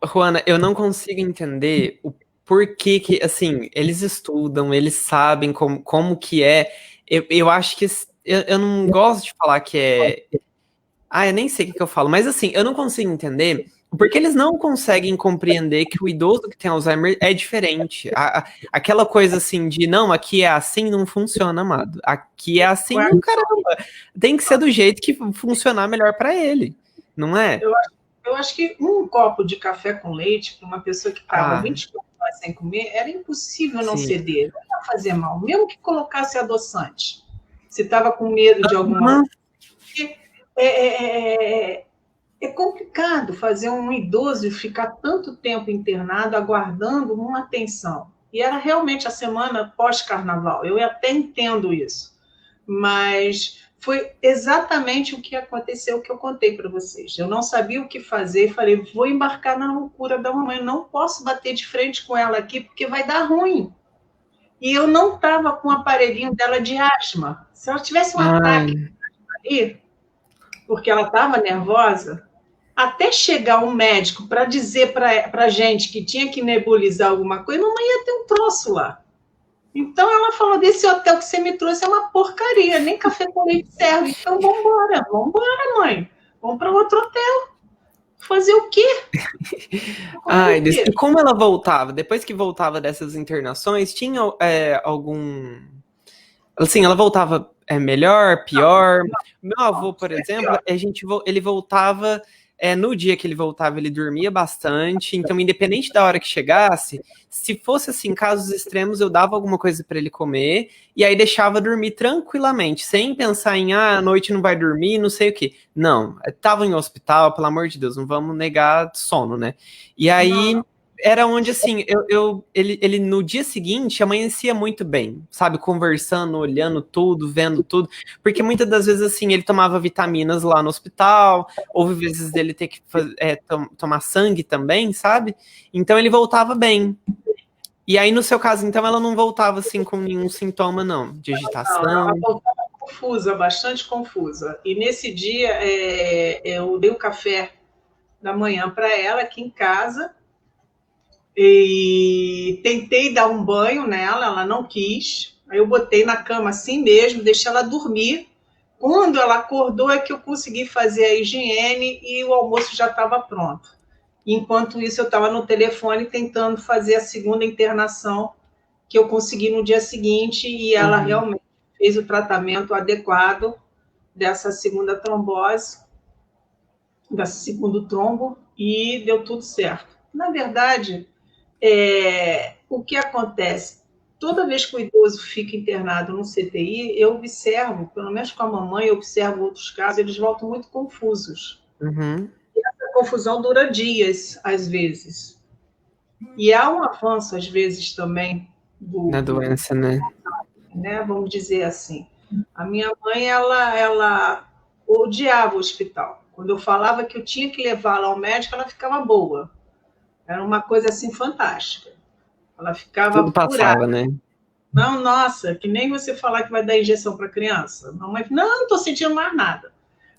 Juana, eu não consigo entender o porquê que, assim, eles estudam, eles sabem como que é. Eu acho que... Eu não gosto de falar que é... eu nem sei o que eu falo, mas assim, eu não consigo entender Porque eles não conseguem compreender que o idoso que tem Alzheimer é diferente. Aquela coisa assim de, não, aqui é assim, não funciona, amado. Aqui é assim, não, caramba. Tem que ser do jeito que funcionar melhor para ele, não é? Eu acho que um copo de café com leite para uma pessoa que estava 24 horas sem comer era impossível não sim. ceder. Não ia fazer mal, mesmo que colocasse adoçante. Se estava com medo de alguma coisa. É complicado fazer um idoso ficar tanto tempo internado aguardando uma atenção. E era realmente a semana pós-carnaval. Eu até entendo isso. Mas foi exatamente o que aconteceu, que eu contei para vocês. Eu não sabia o que fazer e falei, vou embarcar na loucura da mamãe. Não posso bater de frente com ela aqui porque vai dar ruim. E eu não estava com o aparelhinho dela de asma. Se ela tivesse um ataque aí, porque ela estava nervosa, até chegar um médico para dizer para a gente que tinha que nebulizar alguma coisa, mamãe ia ter um troço lá. Então ela falou, desse hotel que você me trouxe é uma porcaria, nem café com leite serve. Então vamos embora, mãe. Vamos para outro hotel. Fazer o quê? E como ela voltava? Depois que voltava dessas internações, tinha algum... Assim, ela voltava melhor, pior? Meu avô, por exemplo, ele voltava... no dia que ele voltava, ele dormia bastante. Então, independente da hora que chegasse, se fosse assim, casos extremos, eu dava alguma coisa para ele comer e aí deixava dormir tranquilamente, sem pensar em, à noite não vai dormir, não sei o quê. Não, tava em hospital, pelo amor de Deus, não vamos negar sono, né? E aí... Era onde, assim, ele no dia seguinte amanhecia muito bem, sabe? Conversando, olhando tudo, vendo tudo. Porque muitas das vezes, assim, ele tomava vitaminas lá no hospital, houve vezes dele ter que tomar sangue também, sabe? Então ele voltava bem. E aí, no seu caso, então, ela não voltava, assim, com nenhum sintoma, não, de agitação? Não, ela voltava confusa, bastante confusa. E nesse dia, eu dei o café da manhã para ela aqui em casa, e tentei dar um banho nela, ela não quis. Aí eu botei na cama assim mesmo, deixei ela dormir. Quando ela acordou é que eu consegui fazer a higiene e o almoço já estava pronto. Enquanto isso, eu estava no telefone tentando fazer a segunda internação, que eu consegui no dia seguinte, e ela realmente fez o tratamento adequado dessa segunda trombose, desse segundo trombo, e deu tudo certo. Na verdade, o que acontece? Toda vez que o idoso fica internado no CTI, eu observo, pelo menos com a mamãe, eu observo outros casos, eles voltam muito confusos. E essa confusão dura dias, às vezes. E há um avanço, às vezes, também na doença, né? Vamos dizer assim. A minha mãe, ela odiava o hospital. Quando eu falava que eu tinha que levá-la ao médico, ela ficava boa. Era uma coisa assim fantástica. Ela ficava tudo passava, né? Não, nossa, que nem você falar que vai dar injeção para criança. Não estou sentindo mais nada.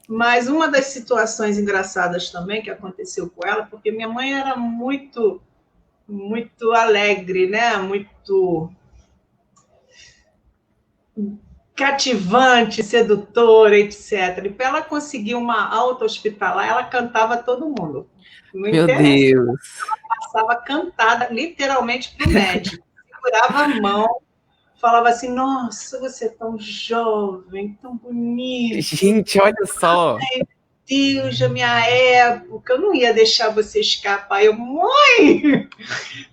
Mas uma das situações engraçadas também que aconteceu com ela, porque minha mãe era muito, muito alegre, né? Muito cativante, sedutora, etc. E para ela conseguir uma alta hospitalar, ela cantava todo mundo. Não Meu interessa. Deus. Ela passava cantada literalmente para o médico. Segurava a mão, falava assim, nossa, você é tão jovem, tão bonito. Gente, olha só. Ai, meu Deus, da minha época, eu não ia deixar você escapar. Eu, mãe,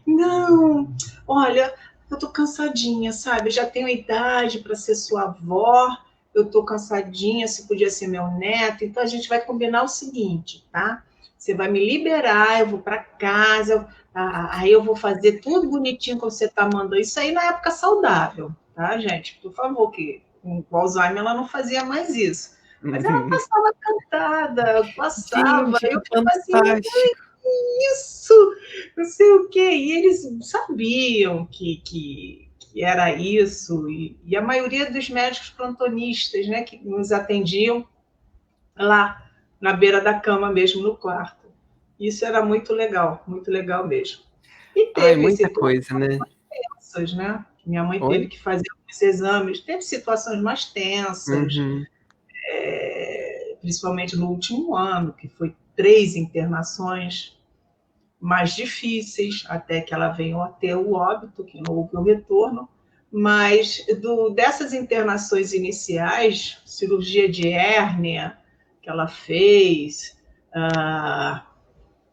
não, olha, eu tô cansadinha, sabe? Eu já tenho idade para ser sua avó, eu tô cansadinha, se podia ser meu neto, então a gente vai combinar o seguinte, tá? Você vai me liberar, eu vou para casa, aí eu vou fazer tudo bonitinho como você tá mandando. Isso aí na época saudável, tá, gente? Por favor, que com o Alzheimer ela não fazia mais isso. Mas ela passava cantada, passava. Gente, eu ficava assim, isso, não sei o quê. E eles sabiam que era isso. E a maioria dos médicos plantonistas, né, que nos atendiam lá na beira da cama mesmo, no quarto. Isso era muito legal mesmo. E teve muita coisa, né? Tensas, né? Minha mãe teve que fazer alguns exames, teve situações mais tensas, principalmente no último ano, que foi 3 internações mais difíceis, até que ela venha a ter o óbito, que não houve o retorno, mas dessas internações iniciais, cirurgia de hérnia que ela fez,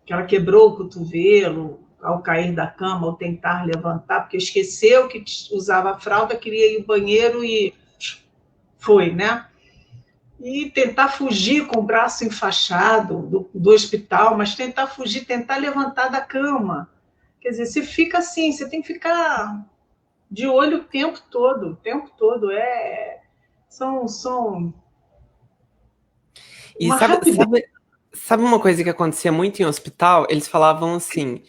que ela quebrou o cotovelo ao cair da cama, ao tentar levantar, porque esqueceu que usava fralda, queria ir ao banheiro e foi, né? E tentar fugir com o braço enfaixado do hospital, mas tentar fugir, tentar levantar da cama. Quer dizer, você fica assim, você tem que ficar de olho o tempo todo, o tempo todo. São E uma rapidez. sabe uma coisa que acontecia muito em hospital? Eles falavam assim,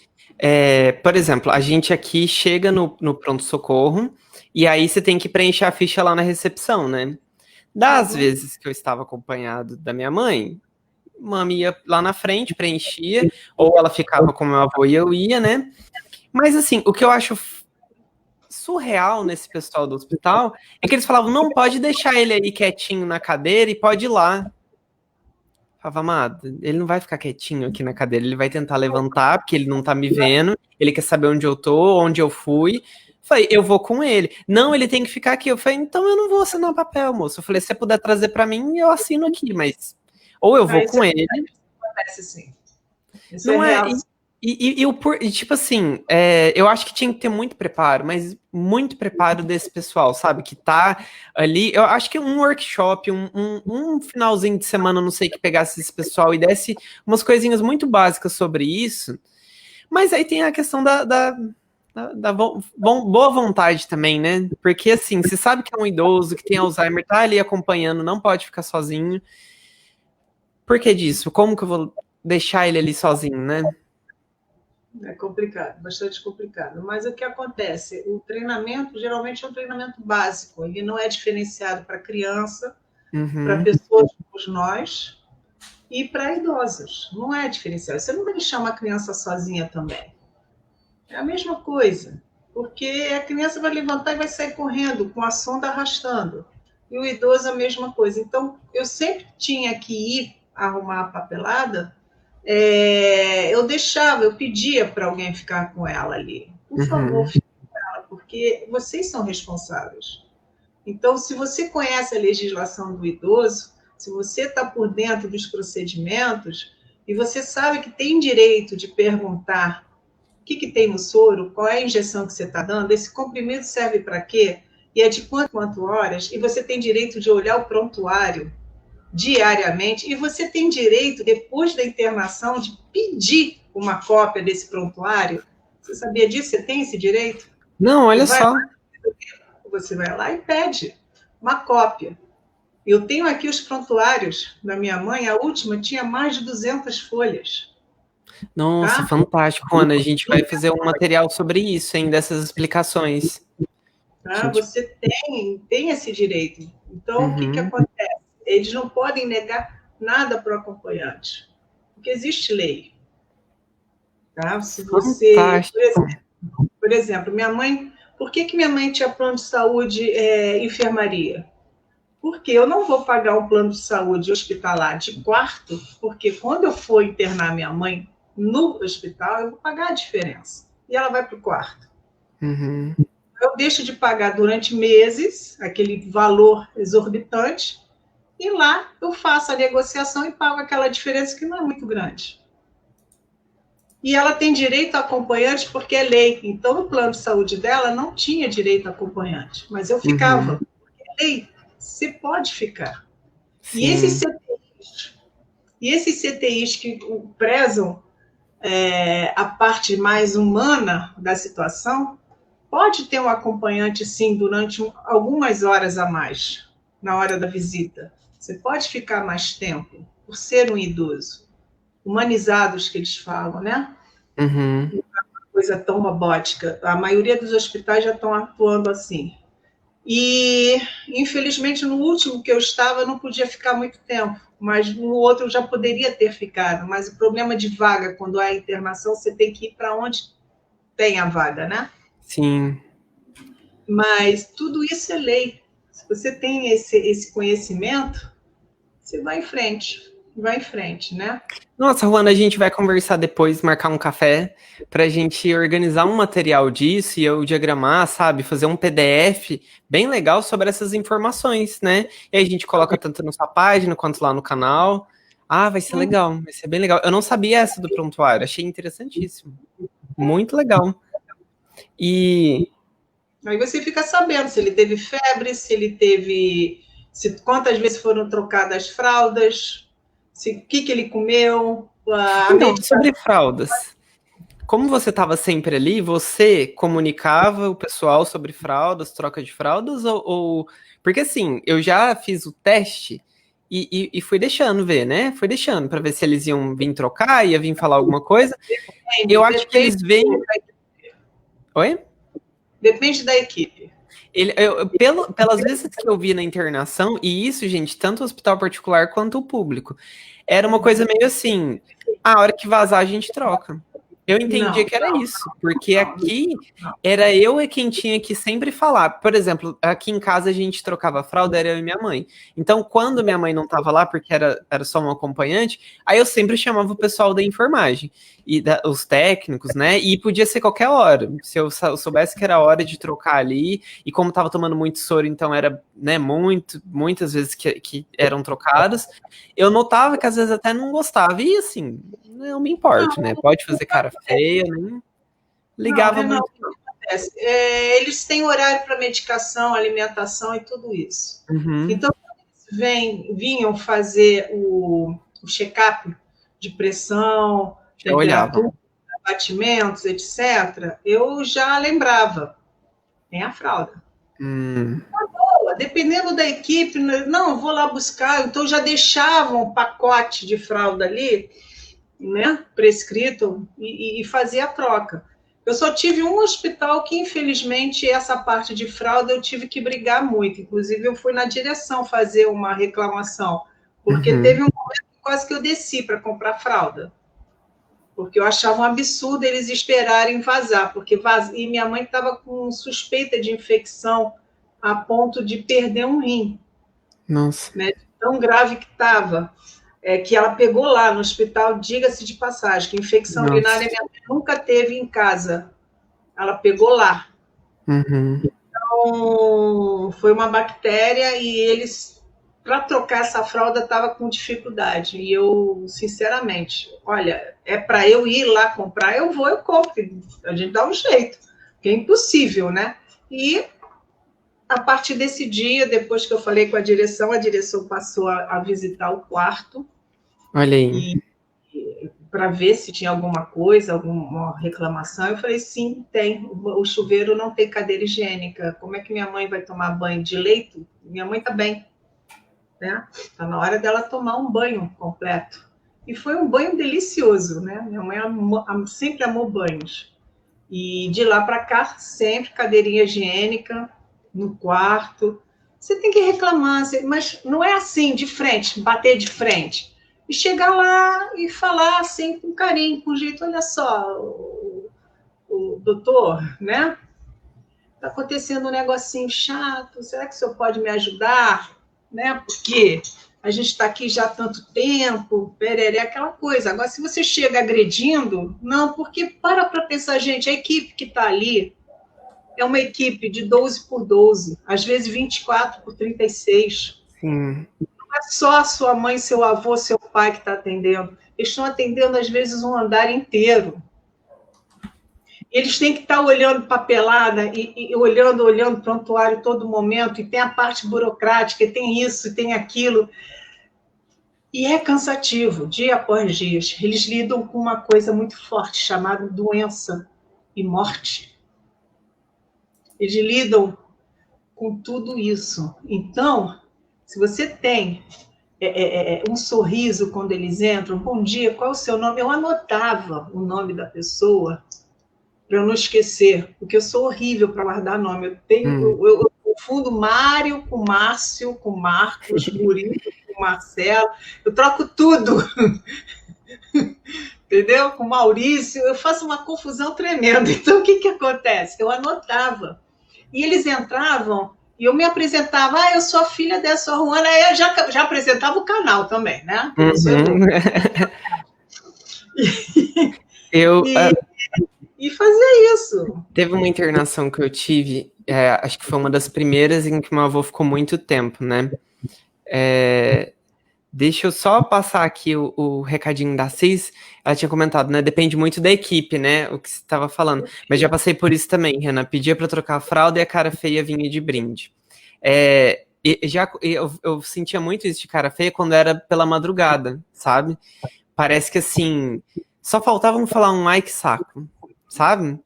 por exemplo, a gente aqui chega no pronto-socorro e aí você tem que preencher a ficha lá na recepção, né? Das vezes que eu estava acompanhado da minha mãe, mami ia lá na frente, preenchia, ou ela ficava com meu avô e eu ia, né? Mas assim, o que eu acho surreal nesse pessoal do hospital é que eles falavam, não pode deixar ele aí quietinho na cadeira e pode ir lá. Falava, amado, ele não vai ficar quietinho aqui na cadeira, ele vai tentar levantar, porque ele não tá me vendo, ele quer saber onde eu tô, onde eu fui. Falei, eu vou com ele. Não, ele tem que ficar aqui. Eu falei, então eu não vou assinar o papel, moço. Eu falei, se você puder trazer pra mim, eu assino aqui, mas ou eu vou com ele. Acontece sim. Isso Não é é. real. Tipo assim, eu acho que tinha que ter muito preparo, mas muito preparo desse pessoal, sabe? Que tá ali. Eu acho que um workshop, um finalzinho de semana, não sei, que pegasse esse pessoal e desse umas coisinhas muito básicas sobre isso. Mas aí tem a questão da boa vontade também, né? Porque assim, você sabe que é um idoso que tem Alzheimer, tá ali acompanhando, não pode ficar sozinho. Por que disso? Como que eu vou deixar ele ali sozinho, né? É complicado, bastante complicado. Mas o que acontece? O treinamento geralmente é um treinamento básico, ele não é diferenciado para criança, para Uhum. pessoas como nós e para idosos. Não é diferenciado. Você não vai deixar uma criança sozinha também. É a mesma coisa, porque a criança vai levantar e vai sair correndo com a sonda arrastando. E o idoso a mesma coisa. Então, eu sempre tinha que ir arrumar a papelada, eu deixava, eu pedia para alguém ficar com ela ali. Por favor, Uhum. fique com ela, porque vocês são responsáveis. Então, se você conhece a legislação do idoso, se você está por dentro dos procedimentos, e você sabe que tem direito de perguntar o que tem no soro, qual é a injeção que você está dando, esse comprimido serve para quê, e é de quanto horas, e você tem direito de olhar o prontuário diariamente, e você tem direito, depois da internação, de pedir uma cópia desse prontuário. Você sabia disso? Você tem esse direito? Não, olha só. Você vai lá e pede uma cópia. Eu tenho aqui os prontuários da minha mãe, a última tinha mais de 200 folhas. Nossa, Tá? fantástico, Ana. A gente vai fazer um material sobre isso, hein, dessas explicações. Tá? Gente... Você tem esse direito. Então, o que Uhum. acontece? Eles não podem negar nada para o acompanhante, porque existe lei. Tá? Se você, Fantástico. por exemplo, minha mãe, por que minha mãe tinha plano de saúde enfermaria? Porque eu não vou pagar um plano de saúde hospitalar de quarto, porque quando eu for internar minha mãe no hospital, eu vou pagar a diferença. E ela vai para o quarto. Uhum. Eu deixo de pagar durante meses aquele valor exorbitante e lá eu faço a negociação e pago aquela diferença que não é muito grande. E ela tem direito a acompanhante porque é lei. Então, no plano de saúde dela não tinha direito a acompanhante, mas eu ficava. Uhum. Porque é lei, você pode ficar. E Sim. esses CTIs que prezam a parte mais humana da situação, pode ter um acompanhante, sim, durante algumas horas a mais, na hora da visita. Você pode ficar mais tempo, por ser um idoso. Humanizados, que eles falam, né? Uhum. Coisa tão robótica. A maioria dos hospitais já estão atuando assim. E, infelizmente, no último que eu estava, eu não podia ficar muito tempo, mas no outro eu já poderia ter ficado. Mas o problema de vaga, quando há internação, você tem que ir para onde tem a vaga, né? Sim. Mas tudo isso é lei. Se você tem esse conhecimento, você vai em frente. vai em frente, né? Nossa, Ruana, a gente vai conversar depois, marcar um café para a gente organizar um material disso e eu diagramar, sabe? Fazer um PDF bem legal sobre essas informações, né? E aí a gente coloca tanto na sua página quanto lá no canal. Ah, vai ser legal, vai ser bem legal. Eu não sabia essa do prontuário, achei interessantíssimo. Muito legal. E Aí você fica sabendo se ele teve febre, se ele teve. Quantas vezes foram trocadas as fraldas, o que ele comeu, a então, medicação. sobre fraldas. Como você estava sempre ali, você comunicava o pessoal sobre fraldas, troca de fraldas, Porque assim, eu já fiz o teste e fui deixando ver, né? Fui deixando para ver se eles iam vir trocar, ia vir falar alguma coisa. Eu acho que Depende, eles vêm. Oi? depende da equipe. Pelas vezes que eu vi na internação, e isso, gente, tanto o hospital particular quanto o público, era uma coisa meio assim: a hora que vazar, a gente troca. Eu entendia Não, que era isso, porque não, aqui não. era eu quem tinha que sempre falar. Por exemplo, aqui em casa a gente trocava fralda, era eu e minha mãe. Então, quando minha mãe não estava lá, porque era só um acompanhante, aí eu sempre chamava o pessoal da enfermagem, os técnicos, né? E podia ser qualquer hora. Se eu soubesse que era hora de trocar ali, e como estava tomando muito soro, então era, né, muitas vezes que eram trocadas, eu notava que às vezes até não gostava. E assim, não me importo, né? Pode fazer cara feia, nem Não, ligava Renato, muito. o que acontece? Eles têm horário para medicação, alimentação e tudo isso. Uhum. Então, quando eles vinham fazer o check-up de pressão, Já olhava. temperatura, batimentos, etc., eu já lembrava. Tem a fralda. Hum, Dependendo da equipe, não, vou lá buscar. Então já deixavam um pacote de fralda ali, né, prescrito, e fazia a troca. Eu só tive um hospital que, infelizmente, essa parte de fralda eu tive que brigar muito. Inclusive, eu fui na direção fazer uma reclamação, porque uhum. teve um momento que quase que eu desci para comprar fralda. Porque eu achava um absurdo eles esperarem vazar, e minha mãe estava com suspeita de infecção a ponto de perder um rim, Nossa. né? Tão grave que estava, que ela pegou lá no hospital, diga-se de passagem, que infecção Nossa. urinária minha mãe nunca teve em casa, ela pegou lá. Uhum. Então, foi uma bactéria e eles, para trocar essa fralda, estava com dificuldade. E eu, sinceramente, olha, é para eu ir lá comprar, eu vou, eu compro. A gente dá um jeito, porque é impossível, né? E a partir desse dia, depois que eu falei com a direção passou a visitar o quarto Olha aí. e para ver se tinha alguma coisa, alguma reclamação. Eu falei, sim, tem. O chuveiro não tem cadeira higiênica. Como é que minha mãe vai tomar banho de leito? Minha mãe está bem, né? Está na hora dela tomar um banho completo. E foi um banho delicioso, né? Minha mãe sempre amou banhos. E de lá para cá, sempre cadeirinha higiênica no quarto. Você tem que reclamar, mas não é assim, de frente, bater de frente. E chegar lá e falar assim, com carinho, com jeito, olha só, o doutor, né? Está acontecendo um negocinho chato, será que o senhor pode me ajudar? Né? Porque a gente está aqui já há tanto tempo, pereré, aquela coisa. Agora, se você chega agredindo, não, porque para pensar, gente, a equipe que está ali é uma equipe de 12 por 12, às vezes 24 por 36. Sim. Não é só a sua mãe, seu avô, seu pai que está atendendo. Eles estão atendendo, às vezes, um andar inteiro. Eles têm que estar olhando papelada e olhando o prontuário todo momento, e tem a parte burocrática, e tem isso, e tem aquilo. E é cansativo, dia após dia. Eles lidam com uma coisa muito forte, chamada doença e morte. Eles lidam com tudo isso. Então, se você tem um sorriso quando eles entram, bom dia, qual é o seu nome? Eu anotava o nome da pessoa para eu não esquecer, porque eu sou horrível para guardar nome. Eu confundo Mário com Márcio, com Marcos, Murilo com Marcelo, eu troco tudo. Entendeu? Com Maurício, eu faço uma confusão tremenda. Então, o que acontece? Eu anotava. E eles entravam E eu me apresentava, eu sou a filha dessa Ruana, aí eu já apresentava o canal também, né? Uhum. Eu, E, e fazia isso. teve uma internação que eu tive, acho que foi uma das primeiras em que meu avô ficou muito tempo, né? Deixa eu só passar aqui o recadinho da Cis. Ela tinha comentado, né? Depende muito da equipe, né? O que você estava falando. Mas já passei por isso também, Renan. Pedia para trocar a fralda e a cara feia vinha de brinde. Eu sentia muito isso de cara feia quando era pela madrugada, sabe? Parece que assim, só faltava me falar um ai que saco, sabe?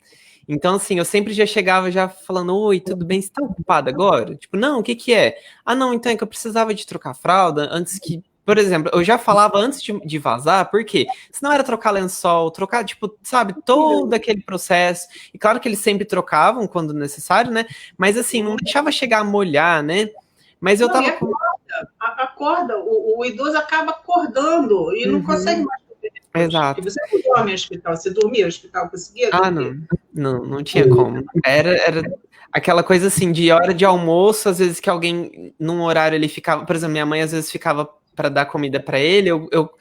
Então, assim, eu sempre já chegava já falando, oi, tudo bem? Você tá ocupado agora? Tipo, não, o que que é? Ah, não, então é que eu precisava de trocar fralda antes que... Por exemplo, eu já falava antes de vazar, por quê? Senão era trocar lençol, trocar, tipo, sabe, todo aquele processo. E claro que eles sempre trocavam quando necessário, né? Mas assim, não deixava chegar a molhar, né? Mas eu tava... Acorda, o idoso acaba acordando e não consegue mais dormir depois. Exato. E você não dorme no hospital, você dormia no hospital, conseguia dormir? Não tinha como. Era aquela coisa assim, de hora de almoço, às vezes que alguém, num horário ele ficava, por exemplo, minha mãe às vezes ficava para dar comida para ele, eu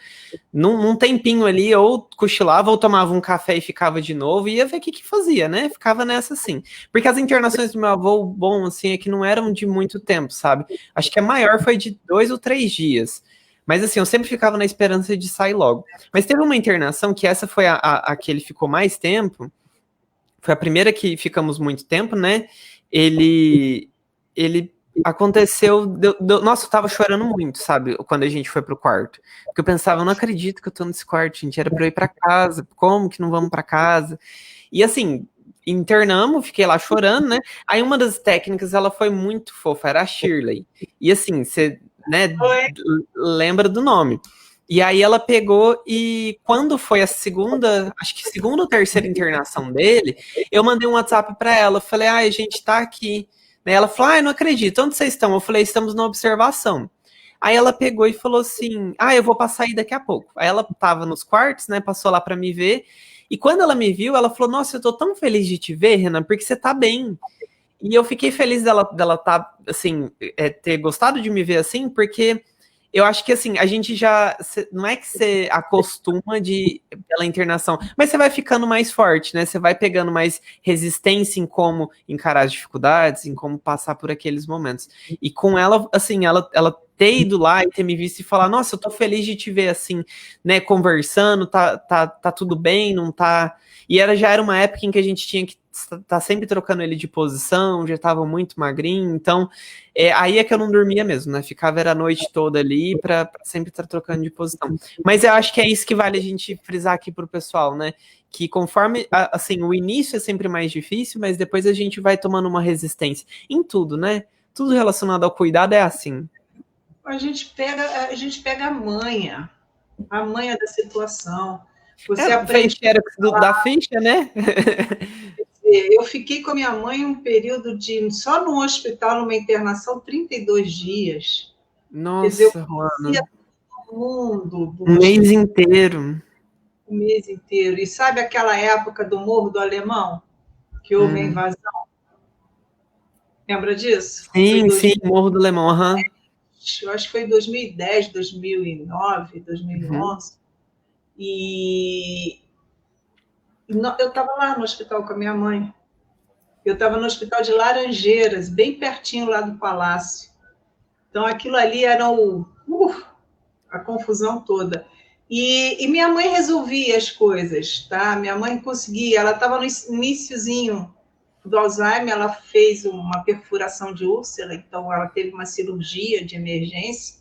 num tempinho ali, ou cochilava, ou tomava um café e ficava de novo, e ia ver o que fazia, né? Ficava nessa assim. Porque as internações do meu avô, bom, assim, é que não eram de muito tempo, sabe? Acho que a maior foi de 2 ou 3 dias. Mas assim, eu sempre ficava na esperança de sair logo. Mas teve uma internação que essa foi a que ele ficou mais tempo, foi a primeira que ficamos muito tempo, né? Ele aconteceu. Nossa, eu tava chorando muito, sabe? Quando a gente foi pro quarto. Porque eu pensava, eu não acredito que eu tô nesse quarto, gente. Era pra eu ir pra casa. Como que não vamos pra casa? E assim, internamos, fiquei lá chorando, né? Aí uma das técnicas, ela foi muito fofa, era a Shirley. E assim, você, né, lembra do nome. E aí ela pegou e quando foi a segunda, acho que segunda ou terceira internação dele, eu mandei um WhatsApp para ela, falei, a gente tá aqui. Ela falou, não acredito, onde vocês estão? Eu falei, estamos na observação. Aí ela pegou e falou assim, eu vou passar aí daqui a pouco. Aí ela tava nos quartos, né, passou lá para me ver, e quando ela me viu, ela falou, nossa, eu tô tão feliz de te ver, Renan, porque você tá bem. E eu fiquei feliz dela tá, assim, ter gostado de me ver assim, porque eu acho que assim, a gente já. Não é que você acostuma pela internação, mas você vai ficando mais forte, né? Você vai pegando mais resistência em como encarar as dificuldades, em como passar por aqueles momentos. E com ela, assim, ela ter ido lá e ter me visto e falar, nossa, eu tô feliz de te ver assim, né? Conversando, tá tudo bem, não tá. E já era uma época em que a gente tinha que tá sempre trocando ele de posição, já tava muito magrinho, então aí é que eu não dormia mesmo, né? Ficava era a noite toda ali para sempre estar trocando de posição. Mas eu acho que é isso que vale a gente frisar aqui pro pessoal, né? Que conforme, assim, o início é sempre mais difícil, mas depois a gente vai tomando uma resistência em tudo, né? Tudo relacionado ao cuidado é assim. A gente pega a manha da situação. Você aprende. Da ficha, né? Eu fiquei com a minha mãe um período só no hospital, numa internação, 32 dias. Nossa, quer dizer, eu conhecia todo mundo. Um mês inteiro. Um mês inteiro. E sabe aquela época do Morro do Alemão? Que houve a invasão? Lembra disso? Sim, Morro do Alemão, aham. Eu acho que foi em 2010, 2009, 2011. E eu estava lá no hospital com a minha mãe. Eu estava no hospital de Laranjeiras, bem pertinho lá do Palácio. Então, aquilo ali era a confusão toda. E minha mãe resolvia as coisas, tá? Minha mãe conseguia, ela estava no iniciozinho do Alzheimer, ela fez uma perfuração de úlcera, então ela teve uma cirurgia de emergência.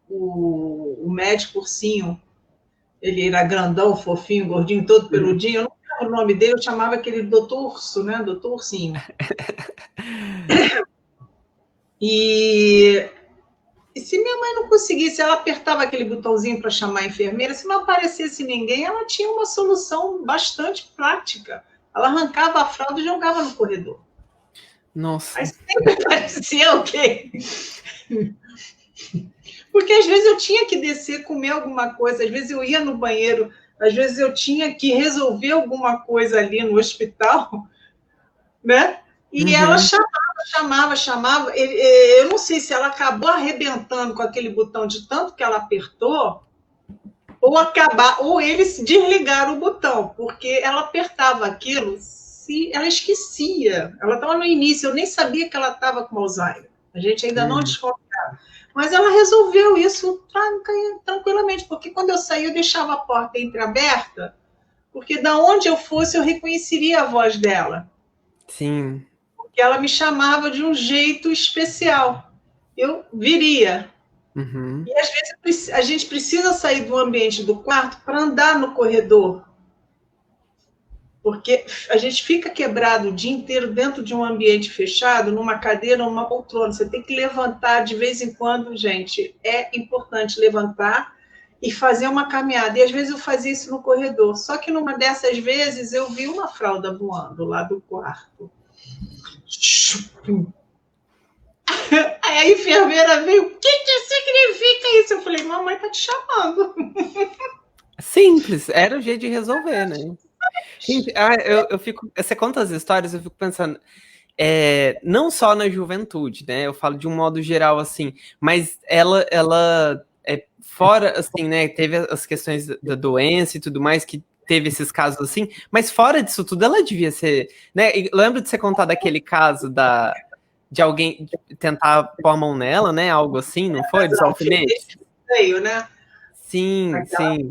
O médico Ursinho, ele era grandão, fofinho, gordinho, todo peludinho, eu não lembro o nome dele, eu chamava aquele doutor Urso, né? Doutor Ursinho. E se minha mãe não conseguisse, ela apertava aquele botãozinho para chamar a enfermeira, se não aparecesse ninguém, ela tinha uma solução bastante prática. Ela arrancava a fralda e jogava no corredor. Nossa. Aí sempre aparecia alguém. Porque às vezes eu tinha que descer, comer alguma coisa, às vezes eu ia no banheiro, às vezes eu tinha que resolver alguma coisa ali no hospital, né? E ela chamava chamava. Eu não sei se ela acabou arrebentando com aquele botão de tanto que ela apertou, ou eles desligaram o botão, porque ela apertava aquilo, se ela esquecia. Ela estava no início, eu nem sabia que ela estava com Alzheimer. A gente ainda não desconfiava. Mas ela resolveu isso tranquilamente, porque quando eu saí, eu deixava a porta entreaberta, porque da onde eu fosse, eu reconheceria a voz dela. Sim. Porque ela me chamava de um jeito especial. Eu viria. Uhum. E às vezes a gente precisa sair do ambiente do quarto para andar no corredor. Porque a gente fica quebrado o dia inteiro dentro de um ambiente fechado, numa cadeira ou numa poltrona. Você tem que levantar de vez em quando, gente. É importante levantar e fazer uma caminhada. E às vezes eu fazia isso no corredor. Só que numa dessas vezes eu vi uma fralda voando lá do quarto. Aí a enfermeira veio, o que significa isso? Eu falei, mamãe tá te chamando. Simples, era o jeito de resolver, né? Gente, eu fico. Você conta as histórias, eu fico pensando. Não só na juventude, né? Eu falo de um modo geral, assim, mas ela fora, assim, né? Teve as questões da doença e tudo mais, que teve esses casos assim, mas fora disso tudo, ela devia ser, né? E lembro de você contar daquele caso de alguém tentar pôr a mão nela, né? Algo assim, não foi? Dos alfinetes? Veio, né? Sim, sim.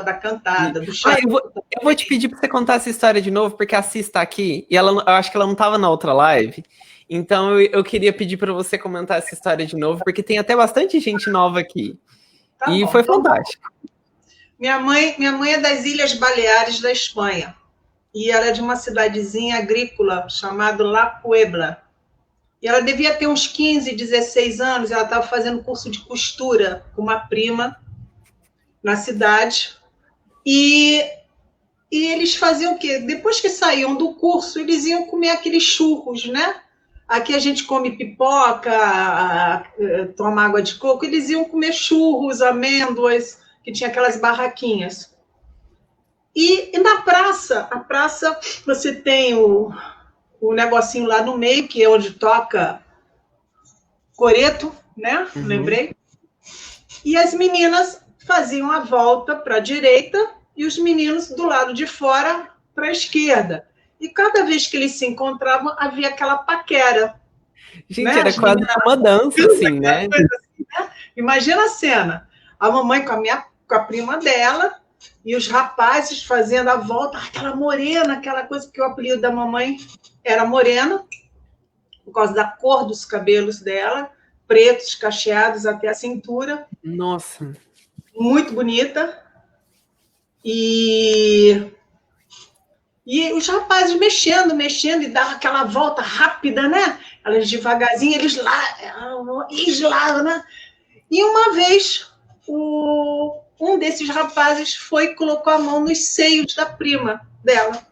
Da cantada, do eu vou te pedir para você contar essa história de novo, porque a Cis está aqui, e eu acho que ela não estava na outra live, então eu queria pedir para você comentar essa história de novo, porque tem até bastante gente nova aqui. Tá e bom, foi fantástico. Minha mãe é das Ilhas Baleares da Espanha, e ela é de uma cidadezinha agrícola chamada La Puebla. E ela devia ter uns 15, 16 anos, ela estava fazendo curso de costura com uma prima na cidade. E eles faziam o quê? Depois que saíam do curso, eles iam comer aqueles churros, né? Aqui a gente come pipoca, toma água de coco, eles iam comer churros, amêndoas, que tinha aquelas barraquinhas. E na praça, a praça, você tem o negocinho lá no meio, que é onde toca coreto, né? Uhum. Lembrei. E as meninas faziam a volta para a direita e os meninos do lado de fora para a esquerda. E cada vez que eles se encontravam, havia aquela paquera. Gente, né? era quase uma dança, assim, né? Assim, né? Imagina a cena. A mamãe com a prima dela e os rapazes fazendo a volta. Aquela morena, aquela coisa que o apelido da mamãe era morena, por causa da cor dos cabelos dela, pretos, cacheados até a cintura. Nossa. Muito bonita. E os rapazes mexendo, e dava aquela volta rápida, né? Elas devagarzinho, eles lá, né? E uma vez, um desses rapazes foi e colocou a mão nos seios da prima dela.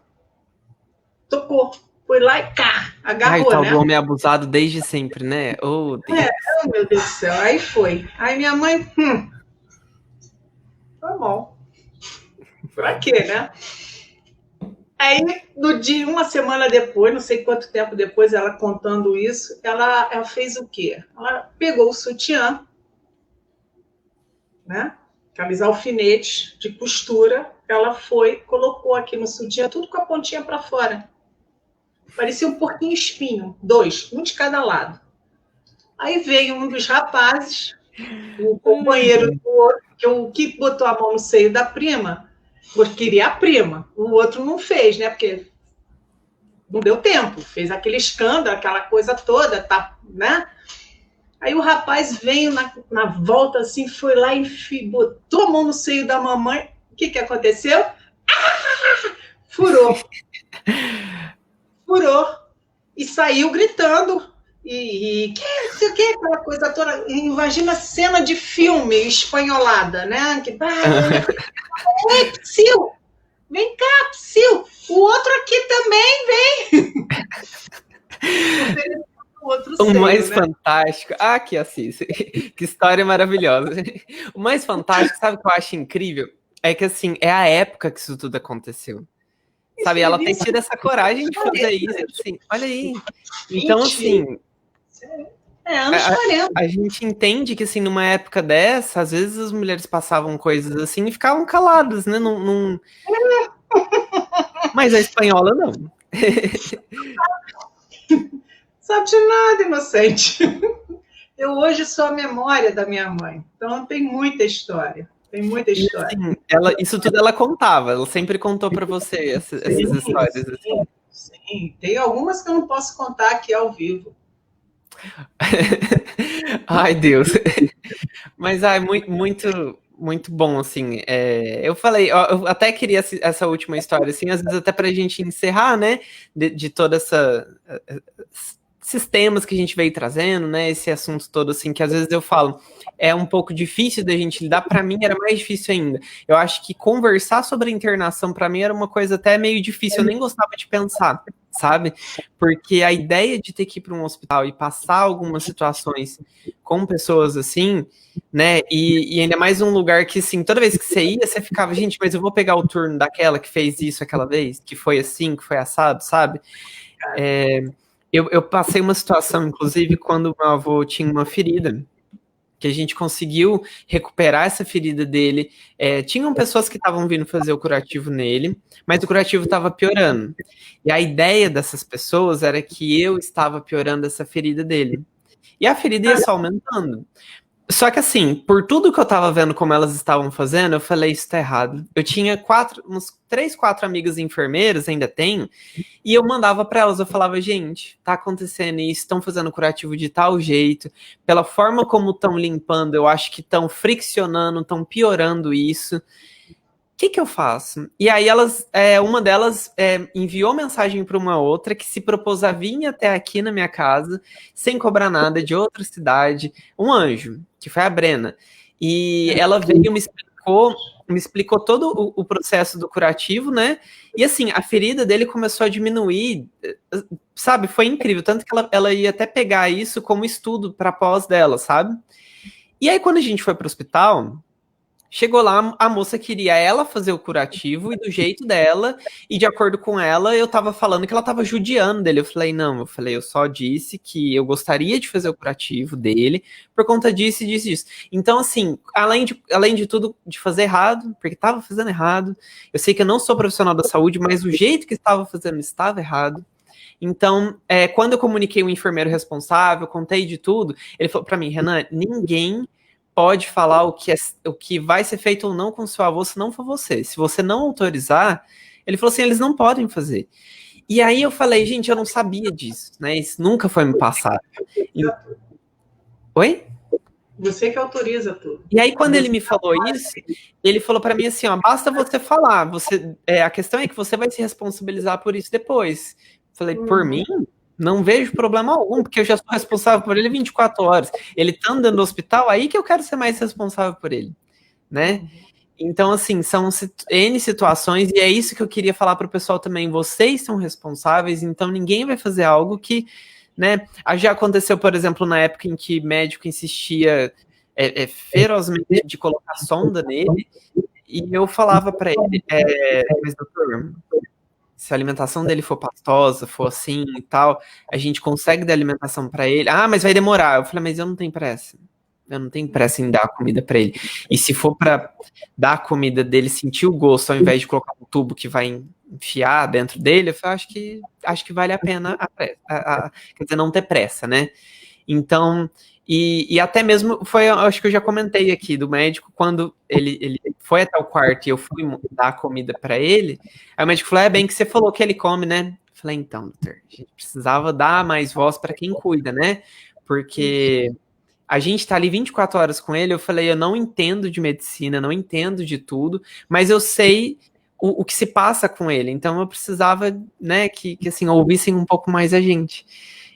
Tocou. Foi lá e agarrou, o tal né? do homem abusado desde sempre, né? Oh, Deus. Oh, meu Deus do céu. Aí foi. Aí minha mãe, tá bom. Pra quê, né? Aí, no dia, uma semana depois, não sei quanto tempo depois, ela contando isso, ela fez o quê? Ela pegou o sutiã, né? Camisa alfinete de costura, ela foi, colocou aqui no sutiã, tudo com a pontinha para fora. Parecia um porquinho espinho, dois, um de cada lado. Aí veio um dos rapazes, o companheiro do outro, que botou a mão no seio da prima, porque queria a prima. O outro não fez, né? Porque não deu tempo, fez aquele escândalo, aquela coisa toda, tá, né? Aí o rapaz veio na volta assim, foi lá e botou a mão no seio da mamãe. O que aconteceu? Furou. E saiu gritando. Que aquela coisa toda. Imagina cena de filme espanholada, né? Ei, Psyu! Vem cá, Psyu! O outro aqui também vem! O mais fantástico. Ah, que Assis. Que história maravilhosa. O mais fantástico, sabe o que eu acho incrível? É que, assim, é a época que isso tudo aconteceu. sabe? Ela tem tido essa coragem de fazer isso, assim, olha aí. Então, assim... anos 40. A gente entende que, assim, numa época dessa, às vezes as mulheres passavam coisas assim e ficavam caladas, né? Mas a espanhola, não. Sabe de nada, inocente. Eu hoje sou a memória da minha mãe. Então, tem muita história. Tem muita história. E, assim, isso tudo ela contava. Ela sempre contou para você essas histórias. Assim. Sim, tem algumas que eu não posso contar aqui ao vivo. Ai, Deus. Mas, muito bom, assim. Eu falei, eu até queria essa última história, assim, às vezes até pra gente encerrar, né, de toda esses temas que a gente veio trazendo, né, esse assunto todo, assim, que às vezes eu falo, é um pouco difícil da gente lidar, para mim era mais difícil ainda. Eu acho que conversar sobre a internação, para mim, era uma coisa até meio difícil, eu nem gostava de pensar, sabe? Porque a ideia de ter que ir para um hospital e passar algumas situações com pessoas assim, né, e ainda mais um lugar que, assim, toda vez que você ia, você ficava, gente, mas eu vou pegar o turno daquela que fez isso aquela vez, que foi assim, que foi assado, sabe? Eu passei uma situação, inclusive, quando meu avô tinha uma ferida, que a gente conseguiu recuperar essa ferida dele. Tinham pessoas que estavam vindo fazer o curativo nele, mas o curativo estava piorando. E a ideia dessas pessoas era que eu estava piorando essa ferida dele. E a ferida ia só aumentando. Só que assim, por tudo que eu tava vendo como elas estavam fazendo, eu falei, isso tá errado. Eu tinha uns 3, 4 amigas enfermeiras, ainda tenho, e eu mandava para elas, eu falava, gente, tá acontecendo isso, estão fazendo curativo de tal jeito, pela forma como estão limpando, eu acho que estão friccionando, estão piorando isso. O que eu faço? E aí uma delas enviou mensagem para uma outra que se propôs a vir até aqui na minha casa, sem cobrar nada, de outra cidade, um anjo, que foi a Brena. E ela veio e me explicou todo o processo do curativo, né? E assim, a ferida dele começou a diminuir, sabe? Foi incrível, tanto que ela ia até pegar isso como estudo para pós dela, sabe? E aí quando a gente foi para o hospital, chegou lá, a moça queria ela fazer o curativo e do jeito dela, e de acordo com ela, eu tava falando que ela tava judiando dele. Eu falei, não, eu só disse que eu gostaria de fazer o curativo dele por conta disso e disso, disso. Então, assim, além de tudo, de fazer errado, porque tava fazendo errado, eu sei que eu não sou profissional da saúde, mas o jeito que estava fazendo estava errado. Então, quando eu comuniquei o enfermeiro responsável, contei de tudo, ele falou pra mim, Renan, ninguém pode falar o que vai ser feito ou não com o seu avô se não for você. Se você não autorizar, ele falou assim, eles não podem fazer. E aí eu falei, gente, eu não sabia disso, né? Isso nunca foi me passado. Oi? Você que autoriza tudo. E aí, quando ele me falou isso, ele falou para mim assim, ó, basta você falar, a questão é que você vai se responsabilizar por isso depois. Falei, por mim? Não vejo problema algum, porque eu já sou responsável por ele 24 horas. Ele tá andando no hospital, aí que eu quero ser mais responsável por ele, né? Então, assim, são N situações, e é isso que eu queria falar para o pessoal também. Vocês são responsáveis, então ninguém vai fazer algo que, né? Já aconteceu, por exemplo, na época em que médico insistia ferozmente de colocar sonda nele, e eu falava para ele, mas doutor, se a alimentação dele for pastosa, for assim e tal, a gente consegue dar alimentação para ele. Ah, mas vai demorar. Eu falei, mas eu não tenho pressa. Eu não tenho pressa em dar a comida para ele. E se for para dar a comida dele, sentir o gosto, ao invés de colocar um tubo que vai enfiar dentro dele, eu falei, acho que vale a pena quer dizer, não ter pressa, né? Então, e até mesmo acho que eu já comentei aqui do médico, quando ele foi até o quarto e eu fui dar a comida para ele, aí o médico falou, é bem que você falou que ele come, né? Eu falei, então, doutor, a gente precisava dar mais voz para quem cuida, né? Porque a gente tá ali 24 horas com ele, eu falei, eu não entendo de medicina, não entendo de tudo, mas eu sei o que se passa com ele, então eu precisava, né, que assim, ouvissem um pouco mais a gente.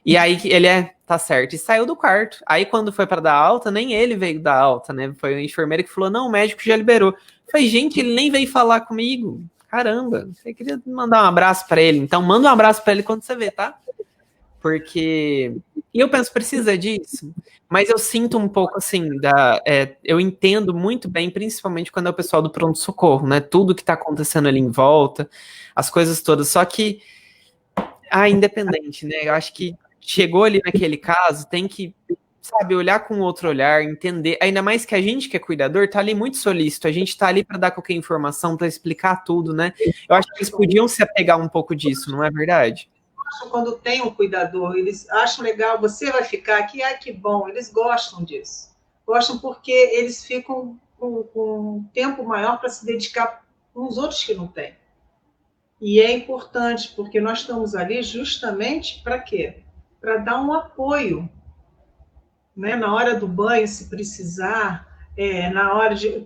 E aí ele tá certo, e saiu do quarto. Aí quando foi para dar alta, nem ele veio dar alta, né? Foi o enfermeiro que falou, não, o médico já liberou. Eu falei, gente, ele nem veio falar comigo. Caramba, eu queria mandar um abraço para ele. Então manda um abraço para ele quando você vê, tá? Porque E eu penso, precisa disso? Mas eu sinto um pouco assim, eu entendo muito bem, principalmente quando é o pessoal do pronto-socorro, né? Tudo que tá acontecendo ali em volta, as coisas todas. Só que, independente, né? Eu acho que chegou ali naquele caso, tem que, sabe, olhar com outro olhar, entender. Ainda mais que a gente que é cuidador tá ali muito solícito, a gente tá ali para dar qualquer informação, para explicar tudo, né? Eu acho que eles podiam se apegar um pouco disso, não é verdade? Quando tem um cuidador, eles acham legal, você vai ficar aqui, ai que bom, eles gostam disso. Gostam porque eles ficam com um tempo maior para se dedicar uns outros que não têm. E é importante, porque nós estamos ali justamente para quê? Para dar um apoio, né? Na hora do banho, se precisar, na hora de.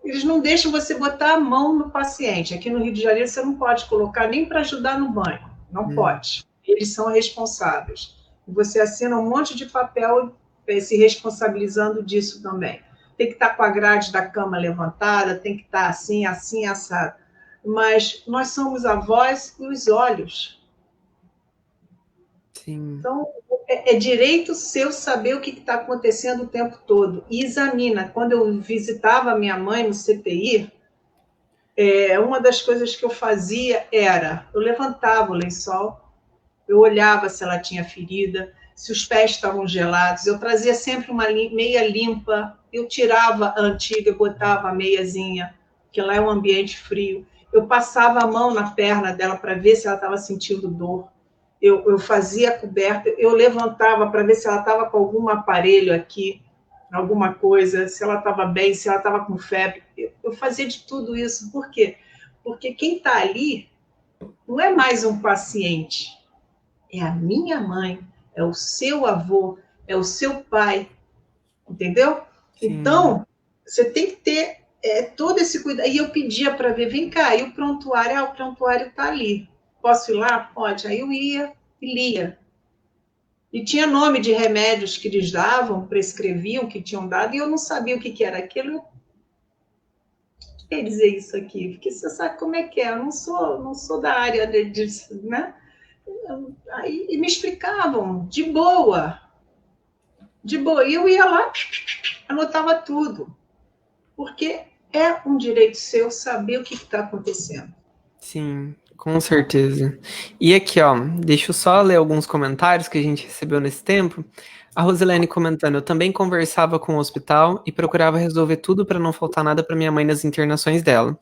Eles não deixam você botar a mão no paciente. Aqui no Rio de Janeiro, você não pode colocar nem para ajudar no banho. Não pode. Eles são responsáveis. Você assina um monte de papel se responsabilizando disso também. Tem que estar com a grade da cama levantada, tem que estar assim, assim, assado. Mas nós somos a voz e os olhos. Sim. Então, é direito seu saber o que está acontecendo o tempo todo. E examina. Quando eu visitava minha mãe no CTI, uma das coisas que eu fazia era, eu levantava o lençol, eu olhava se ela tinha ferida, se os pés estavam gelados, eu trazia sempre uma meia limpa, eu tirava a antiga, botava a meiazinha, que lá é um ambiente frio, eu passava a mão na perna dela para ver se ela estava sentindo dor, eu fazia a coberta, eu levantava para ver se ela estava com algum aparelho aqui, alguma coisa, se ela estava bem, se ela estava com febre, eu fazia de tudo isso, por quê? Porque quem está ali não é mais um paciente, é a minha mãe, é o seu avô, é o seu pai, entendeu? Sim. Então, você tem que ter todo esse cuidado. E eu pedia para ver, vem cá, e o prontuário? O prontuário está ali. Posso ir lá? Pode. Aí eu ia e lia. E tinha nome de remédios que eles davam, prescreviam, que tinham dado, e eu não sabia o que era aquilo. O que quer dizer isso aqui? Porque você sabe como é que é. Eu não sou da área disso, né? Aí me explicavam, de boa. E eu ia lá, anotava tudo. Porque é um direito seu saber o que está acontecendo. Sim, com certeza. E aqui, ó, deixa eu só ler alguns comentários que a gente recebeu nesse tempo. A Rosilene comentando, eu também conversava com o hospital e procurava resolver tudo para não faltar nada para minha mãe nas internações dela.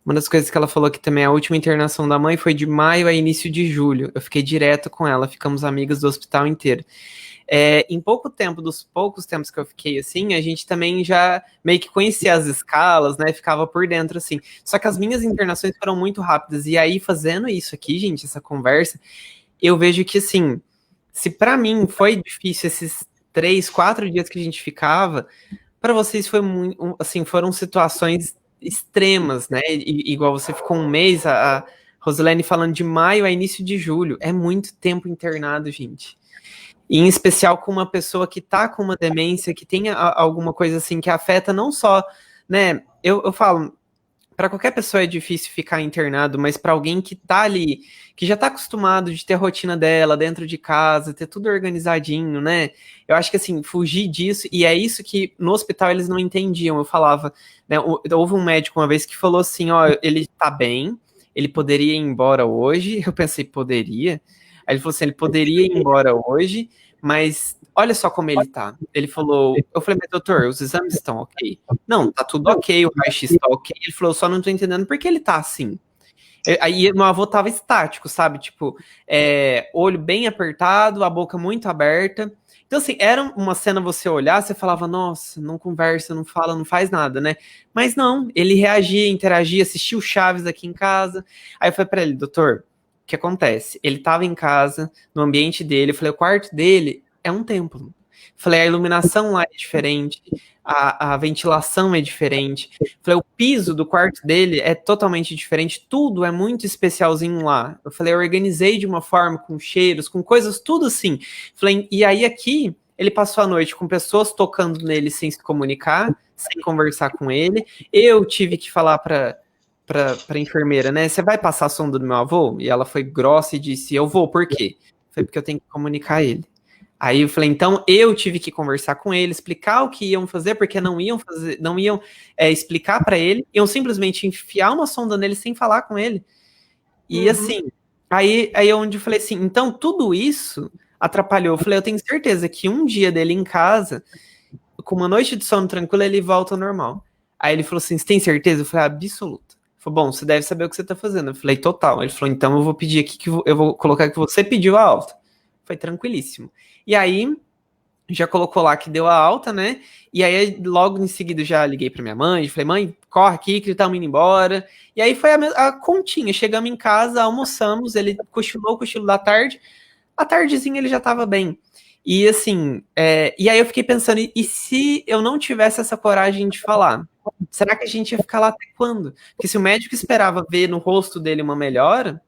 Uma das coisas que ela falou que também a última internação da mãe foi de maio a início de julho. Eu fiquei direto com ela, ficamos amigas do hospital inteiro. Em pouco tempo, dos poucos tempos que eu fiquei assim, a gente também já meio que conhecia as escalas, né? Ficava por dentro, assim. Só que as minhas internações foram muito rápidas. E aí, fazendo isso aqui, gente, essa conversa, eu vejo que, assim, se para mim foi difícil esses 3, 4 dias que a gente ficava, para vocês foi muito, assim, foram situações extremas, né? Igual você ficou um mês, a Rosilene falando de maio a início de julho. É muito tempo internado, gente. E em especial com uma pessoa que tá com uma demência, que tem alguma coisa assim que afeta não só, né? Eu falo, para qualquer pessoa é difícil ficar internado, mas para alguém que tá ali, que já tá acostumado de ter a rotina dela dentro de casa, ter tudo organizadinho, né? Eu acho que assim, fugir disso, e é isso que no hospital eles não entendiam. Eu falava, né? Houve um médico uma vez que falou assim: ó, ele tá bem, ele poderia ir embora hoje. Eu pensei, poderia? Aí ele falou assim, ele poderia ir embora hoje, mas olha só como ele tá. Ele falou, eu falei, mas doutor, os exames estão ok? Não, tá tudo ok, o raio-x tá ok. Ele falou, eu só não tô entendendo por que ele tá assim. Aí meu avô tava estático, sabe? Tipo, olho bem apertado, a boca muito aberta. Então, assim, era uma cena você olhar, você falava, nossa, não conversa, não fala, não faz nada, né? Mas não, ele reagia, interagia, assistia o Chaves aqui em casa. Aí eu falei pra ele, doutor, o que acontece? Ele estava em casa, no ambiente dele, eu falei, o quarto dele é um templo. Falei, a iluminação lá é diferente, a ventilação é diferente. Falei, o piso do quarto dele é totalmente diferente, tudo é muito especialzinho lá. Eu falei, eu organizei de uma forma, com cheiros, com coisas, tudo assim. Falei, e aí aqui, ele passou a noite com pessoas tocando nele sem se comunicar, sem conversar com ele. Eu tive que falar para enfermeira, né? Você vai passar a sonda do meu avô? E ela foi grossa e disse, eu vou, por quê? Foi porque eu tenho que comunicar ele. Aí eu falei, então eu tive que conversar com ele, explicar o que iam fazer, porque não iam explicar para ele, iam simplesmente enfiar uma sonda nele sem falar com ele. E assim, aí onde eu falei assim, então tudo isso atrapalhou. Eu falei, eu tenho certeza que um dia dele em casa, com uma noite de sono tranquila, ele volta ao normal. Aí ele falou assim, você tem certeza? Eu falei, absoluta. Ele falou, bom, você deve saber o que você tá fazendo. Eu falei, total. Ele falou, então eu vou pedir aqui, eu vou colocar que você pediu a alta. Foi tranquilíssimo. E aí, já colocou lá que deu a alta, né? E aí, logo em seguida, já liguei pra minha mãe, falei, mãe, corre aqui que ele tá indo embora. E aí foi a continha. Chegamos em casa, almoçamos, ele cochilou o cochilo da tarde. À tardezinha ele já tava bem. E assim, e aí eu fiquei pensando, e se eu não tivesse essa coragem de falar? Será que a gente ia ficar lá até quando? Porque se o médico esperava ver no rosto dele uma melhora,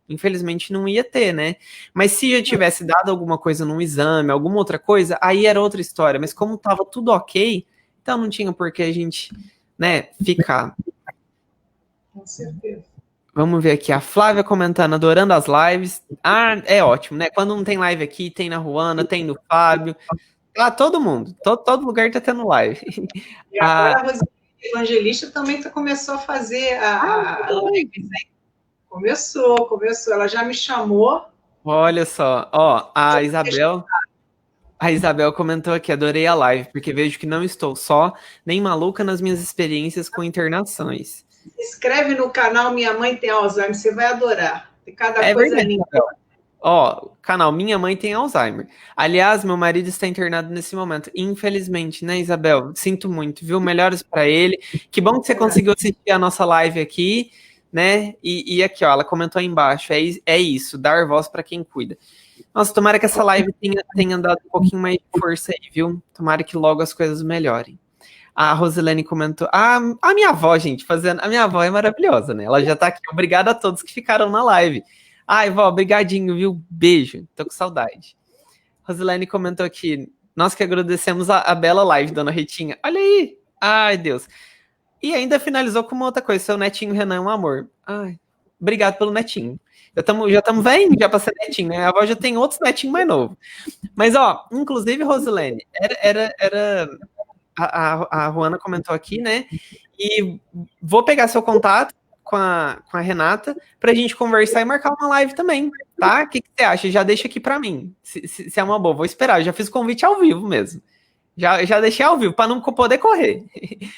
infelizmente não ia ter, né? Mas se já tivesse dado alguma coisa num exame, alguma outra coisa, aí era outra história. Mas como tava tudo ok, então não tinha por que a gente, né, ficar. Com certeza. Vamos ver aqui, a Flávia comentando, adorando as lives. Ah, é ótimo, né? Quando não tem live aqui, tem na Ruana, tem no Fábio. Ah, todo mundo, todo lugar tá tendo live. E agora a Roseli Evangelista também começou a fazer a live. Começou. Ela já me chamou. Olha só, ó, a Isabel comentou aqui, adorei a live, porque vejo que não estou só, nem maluca nas minhas experiências com internações. Se inscreve no canal Minha Mãe Tem Alzheimer, você vai adorar. Tem cada coisa verdade, linda. Isabel. Ó, canal Minha Mãe Tem Alzheimer. Aliás, meu marido está internado nesse momento. Infelizmente, né, Isabel? Sinto muito, viu? Melhoras para ele. Que bom que você conseguiu assistir a nossa live aqui, né? E aqui, ó, ela comentou aí embaixo. É isso, dar voz para quem cuida. Nossa, tomara que essa live tenha dado um pouquinho mais de força aí, viu? Tomara que logo as coisas melhorem. A Rosilene comentou. A minha avó, gente, a minha avó é maravilhosa, né? Ela já tá aqui. Obrigado a todos que ficaram na live. Ai, vó, brigadinho, viu? Beijo. Tô com saudade. Rosilene comentou aqui. Nós que agradecemos a bela live, dona Ritinha. Olha aí. Ai, Deus. E ainda finalizou com uma outra coisa. Seu netinho Renan é um amor. Ai, obrigado pelo netinho. Já estamos velhinho já para ser netinho, né? A avó já tem outros netinhos mais novos. Mas, ó, inclusive, Rosilene, a Ruana comentou aqui, né? E vou pegar seu contato com a Renata pra gente conversar e marcar uma live também, tá? O que você acha? Já deixa aqui pra mim, se é uma boa. Vou esperar, eu já fiz o convite ao vivo mesmo. Já deixei ao vivo, para não poder correr.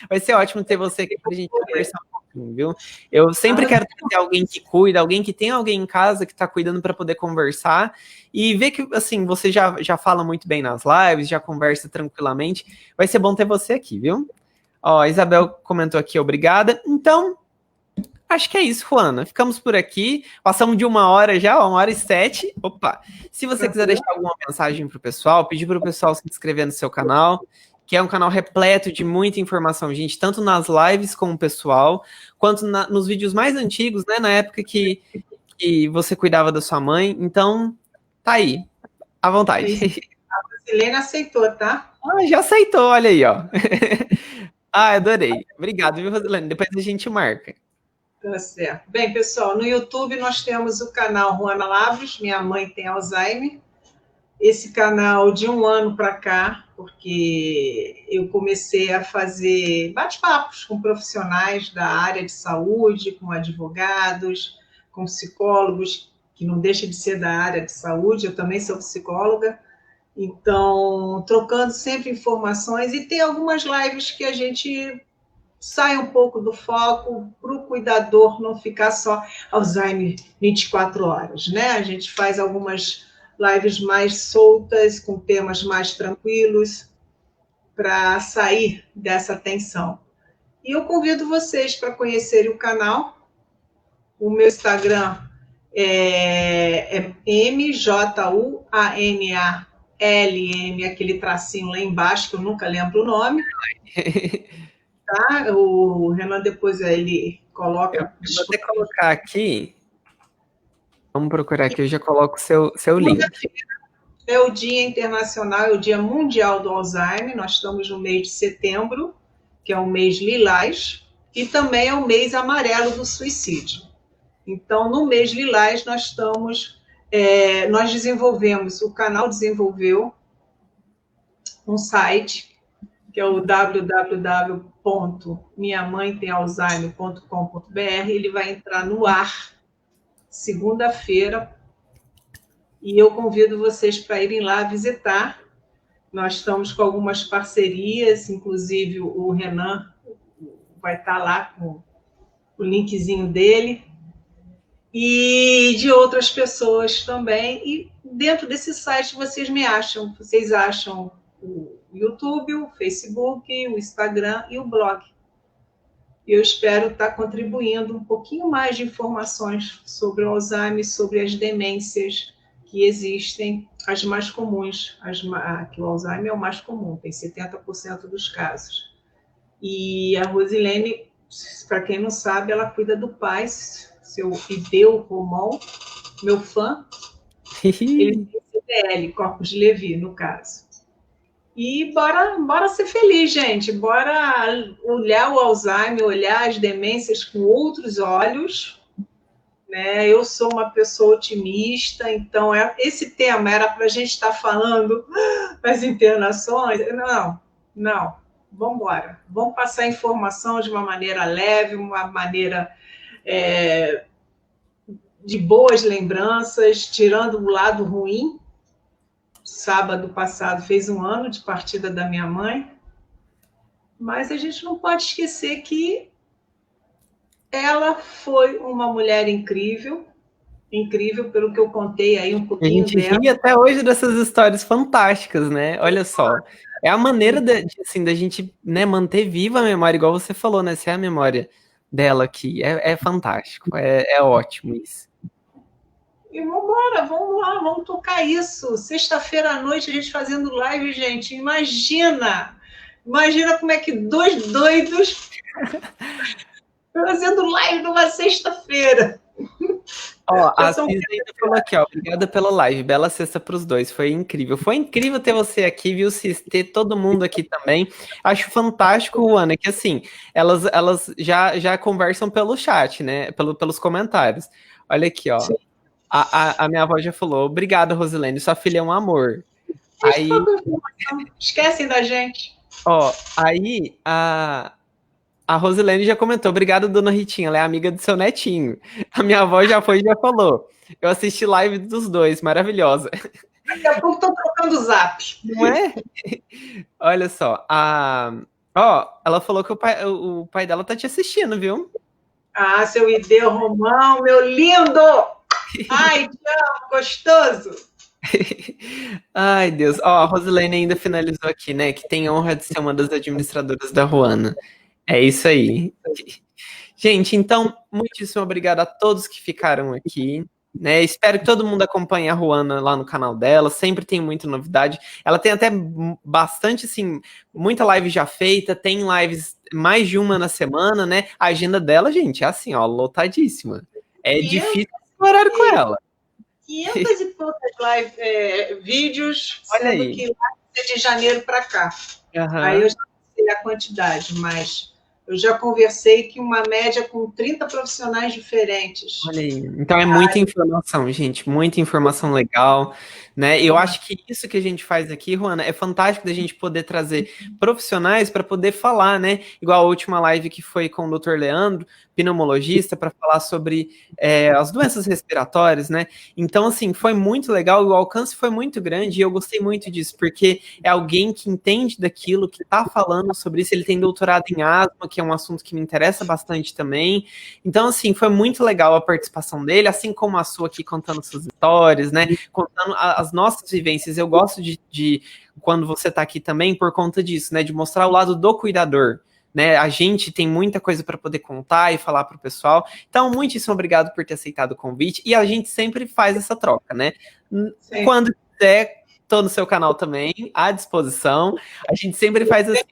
Vai ser ótimo ter você aqui pra gente conversar um pouquinho, viu? Eu sempre quero ter alguém que cuida, alguém que tem alguém em casa que tá cuidando para poder conversar e ver que, assim, você já fala muito bem nas lives, já conversa tranquilamente. Vai ser bom ter você aqui, viu? Ó, a Isabel comentou aqui, obrigada. Então, acho que é isso, Juana. Ficamos por aqui. Passamos de 1 hora já, 1h07. Opa! Se você quiser deixar alguma mensagem para o pessoal, pedir para o pessoal se inscrever no seu canal, que é um canal repleto de muita informação, gente, tanto nas lives com o pessoal, quanto nos vídeos mais antigos, né? Na época que você cuidava da sua mãe. Então, tá aí. À vontade. A Helena aceitou, tá? Já aceitou, olha aí, ó. Adorei. Obrigado, viu, Rosilene? Depois a gente marca. Tá certo. Bem, pessoal, no YouTube nós temos o canal Ruana Lavros, Minha Mãe Tem Alzheimer. Esse canal de 1 ano para cá, porque eu comecei a fazer bate-papos com profissionais da área de saúde, com advogados, com psicólogos, que não deixa de ser da área de saúde, eu também sou psicóloga. Então, trocando sempre informações e tem algumas lives que a gente sai um pouco do foco para o cuidador não ficar só Alzheimer 24 horas, né? A gente faz algumas lives mais soltas, com temas mais tranquilos, para sair dessa tensão. E eu convido vocês para conhecerem o canal. O meu Instagram é MJUANALM, aquele tracinho lá embaixo, que eu nunca lembro o nome. Tá? O Renan depois ele coloca. Eu vou até colocar aqui. Vamos procurar aqui, eu já coloco o seu link. É o Dia Internacional, é o Dia Mundial do Alzheimer. Nós estamos no mês de setembro, que é o mês lilás, e também é o mês amarelo do suicídio. Então, no mês lilás, nós desenvolvemos, o canal desenvolveu um site, que é o www.minhamãetemalzheimer.com.br. Ele vai entrar no ar segunda-feira e eu convido vocês para irem lá visitar. Nós estamos com algumas parcerias, inclusive o Renan vai estar lá com o linkzinho dele, e de outras pessoas também. E dentro desse site vocês me acham, vocês acham o YouTube, o Facebook, o Instagram e o blog. E eu espero estar contribuindo um pouquinho mais de informações sobre o Alzheimer, sobre as demências que existem, as mais comuns, que o Alzheimer é o mais comum, tem 70% dos casos. E a Rosilene, para quem não sabe, ela cuida do pai, seu Ideu Romão, meu fã. Ele tem CDL, Corpus de Levi, no caso. E bora ser feliz, gente. Bora olhar o Alzheimer, olhar as demências com outros olhos. Né? Eu sou uma pessoa otimista, então esse tema era para a gente estar falando das internações. Não. Vamos embora. Vamos passar informação de uma maneira leve, uma maneira de boas lembranças, tirando o lado ruim. Sábado passado fez 1 ano de partida da minha mãe, mas a gente não pode esquecer que ela foi uma mulher incrível pelo que eu contei aí um pouquinho dela. A gente ri até hoje dessas histórias fantásticas, né? Olha só, é a maneira da gente, né, manter viva a memória, igual você falou, né? Se é a memória dela aqui, é fantástico, é ótimo isso. E vamos lá, vamos tocar isso. Sexta-feira à noite a gente fazendo live, gente. Imagina como é que 2 doidos fazendo live numa sexta-feira. Ó, a Cis ainda falou aqui, ó, obrigada pela live, bela sexta para os dois, foi incrível ter você aqui, viu, Cis, ter todo mundo aqui também, acho fantástico, Ana, que assim, elas já conversam pelo chat, né, pelos comentários, olha aqui, ó, a minha avó já falou, obrigada, Rosilene, sua filha é um amor. Aí, esquecem da gente. Ó, aí a Rosilene já comentou, obrigada, dona Ritinha, ela é amiga do seu netinho. A minha avó já foi e já falou. Eu assisti live dos dois, maravilhosa. Daqui a pouco estão trocando o zap. Não é? Olha só, ela falou que o pai dela tá te assistindo, viu? Ah, seu Ideu Romão, meu lindo! Ai, te amo, gostoso! Ai, Deus. Ó, a Rosilene ainda finalizou aqui, né? Que tem honra de ser uma das administradoras da Ruana. É isso aí. Gente, então, muitíssimo obrigado a todos que ficaram aqui. Né? Espero que todo mundo acompanhe a Ruana lá no canal dela. Sempre tem muita novidade. Ela tem até bastante, assim, muita live já feita. Tem lives mais de uma na semana, né? A agenda dela, gente, é assim, ó, lotadíssima. É difícil o horário com ela. 500 e poucas vídeos, olha sendo aí. que lá é de janeiro para cá. Uhum. Aí eu já não sei a quantidade, mas eu já conversei que uma média com 30 profissionais diferentes. Olha aí. Então é muita informação, gente, muita informação legal, né? Eu acho que isso que a gente faz aqui, Ruana, é fantástico da gente poder trazer profissionais para poder falar, né? Igual a última live que foi com o Dr. Leandro, pneumologista, para falar sobre as doenças respiratórias, né? Então, assim, foi muito legal, o alcance foi muito grande e eu gostei muito disso, porque é alguém que entende daquilo, que está falando sobre isso, ele tem doutorado em asma, que é um assunto que me interessa bastante também. Então, assim, foi muito legal a participação dele, assim como a sua aqui contando suas histórias, né? Contando as nossas vivências. Eu gosto de quando você está aqui também, por conta disso, né? De mostrar o lado do cuidador. Né, a gente tem muita coisa para poder contar e falar para o pessoal. Então, muitíssimo obrigado por ter aceitado o convite. E a gente sempre faz essa troca, né? Sim. Quando quiser, estou no seu canal também, à disposição. A gente sempre faz assim.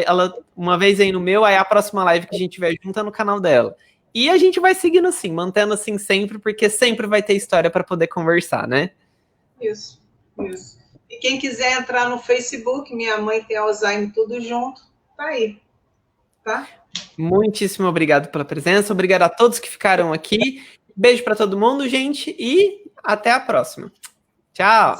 Ela uma vez aí no meu, aí a próxima live que a gente tiver junto é no canal dela. E a gente vai seguindo assim, mantendo assim sempre, porque sempre vai ter história para poder conversar, né? Isso. E quem quiser entrar no Facebook, Minha Mãe Tem Alzheimer, tudo junto, tá aí. Tá? Muitíssimo obrigado pela presença, obrigado a todos que ficaram aqui. Beijo para todo mundo, gente, e até a próxima. Tchau!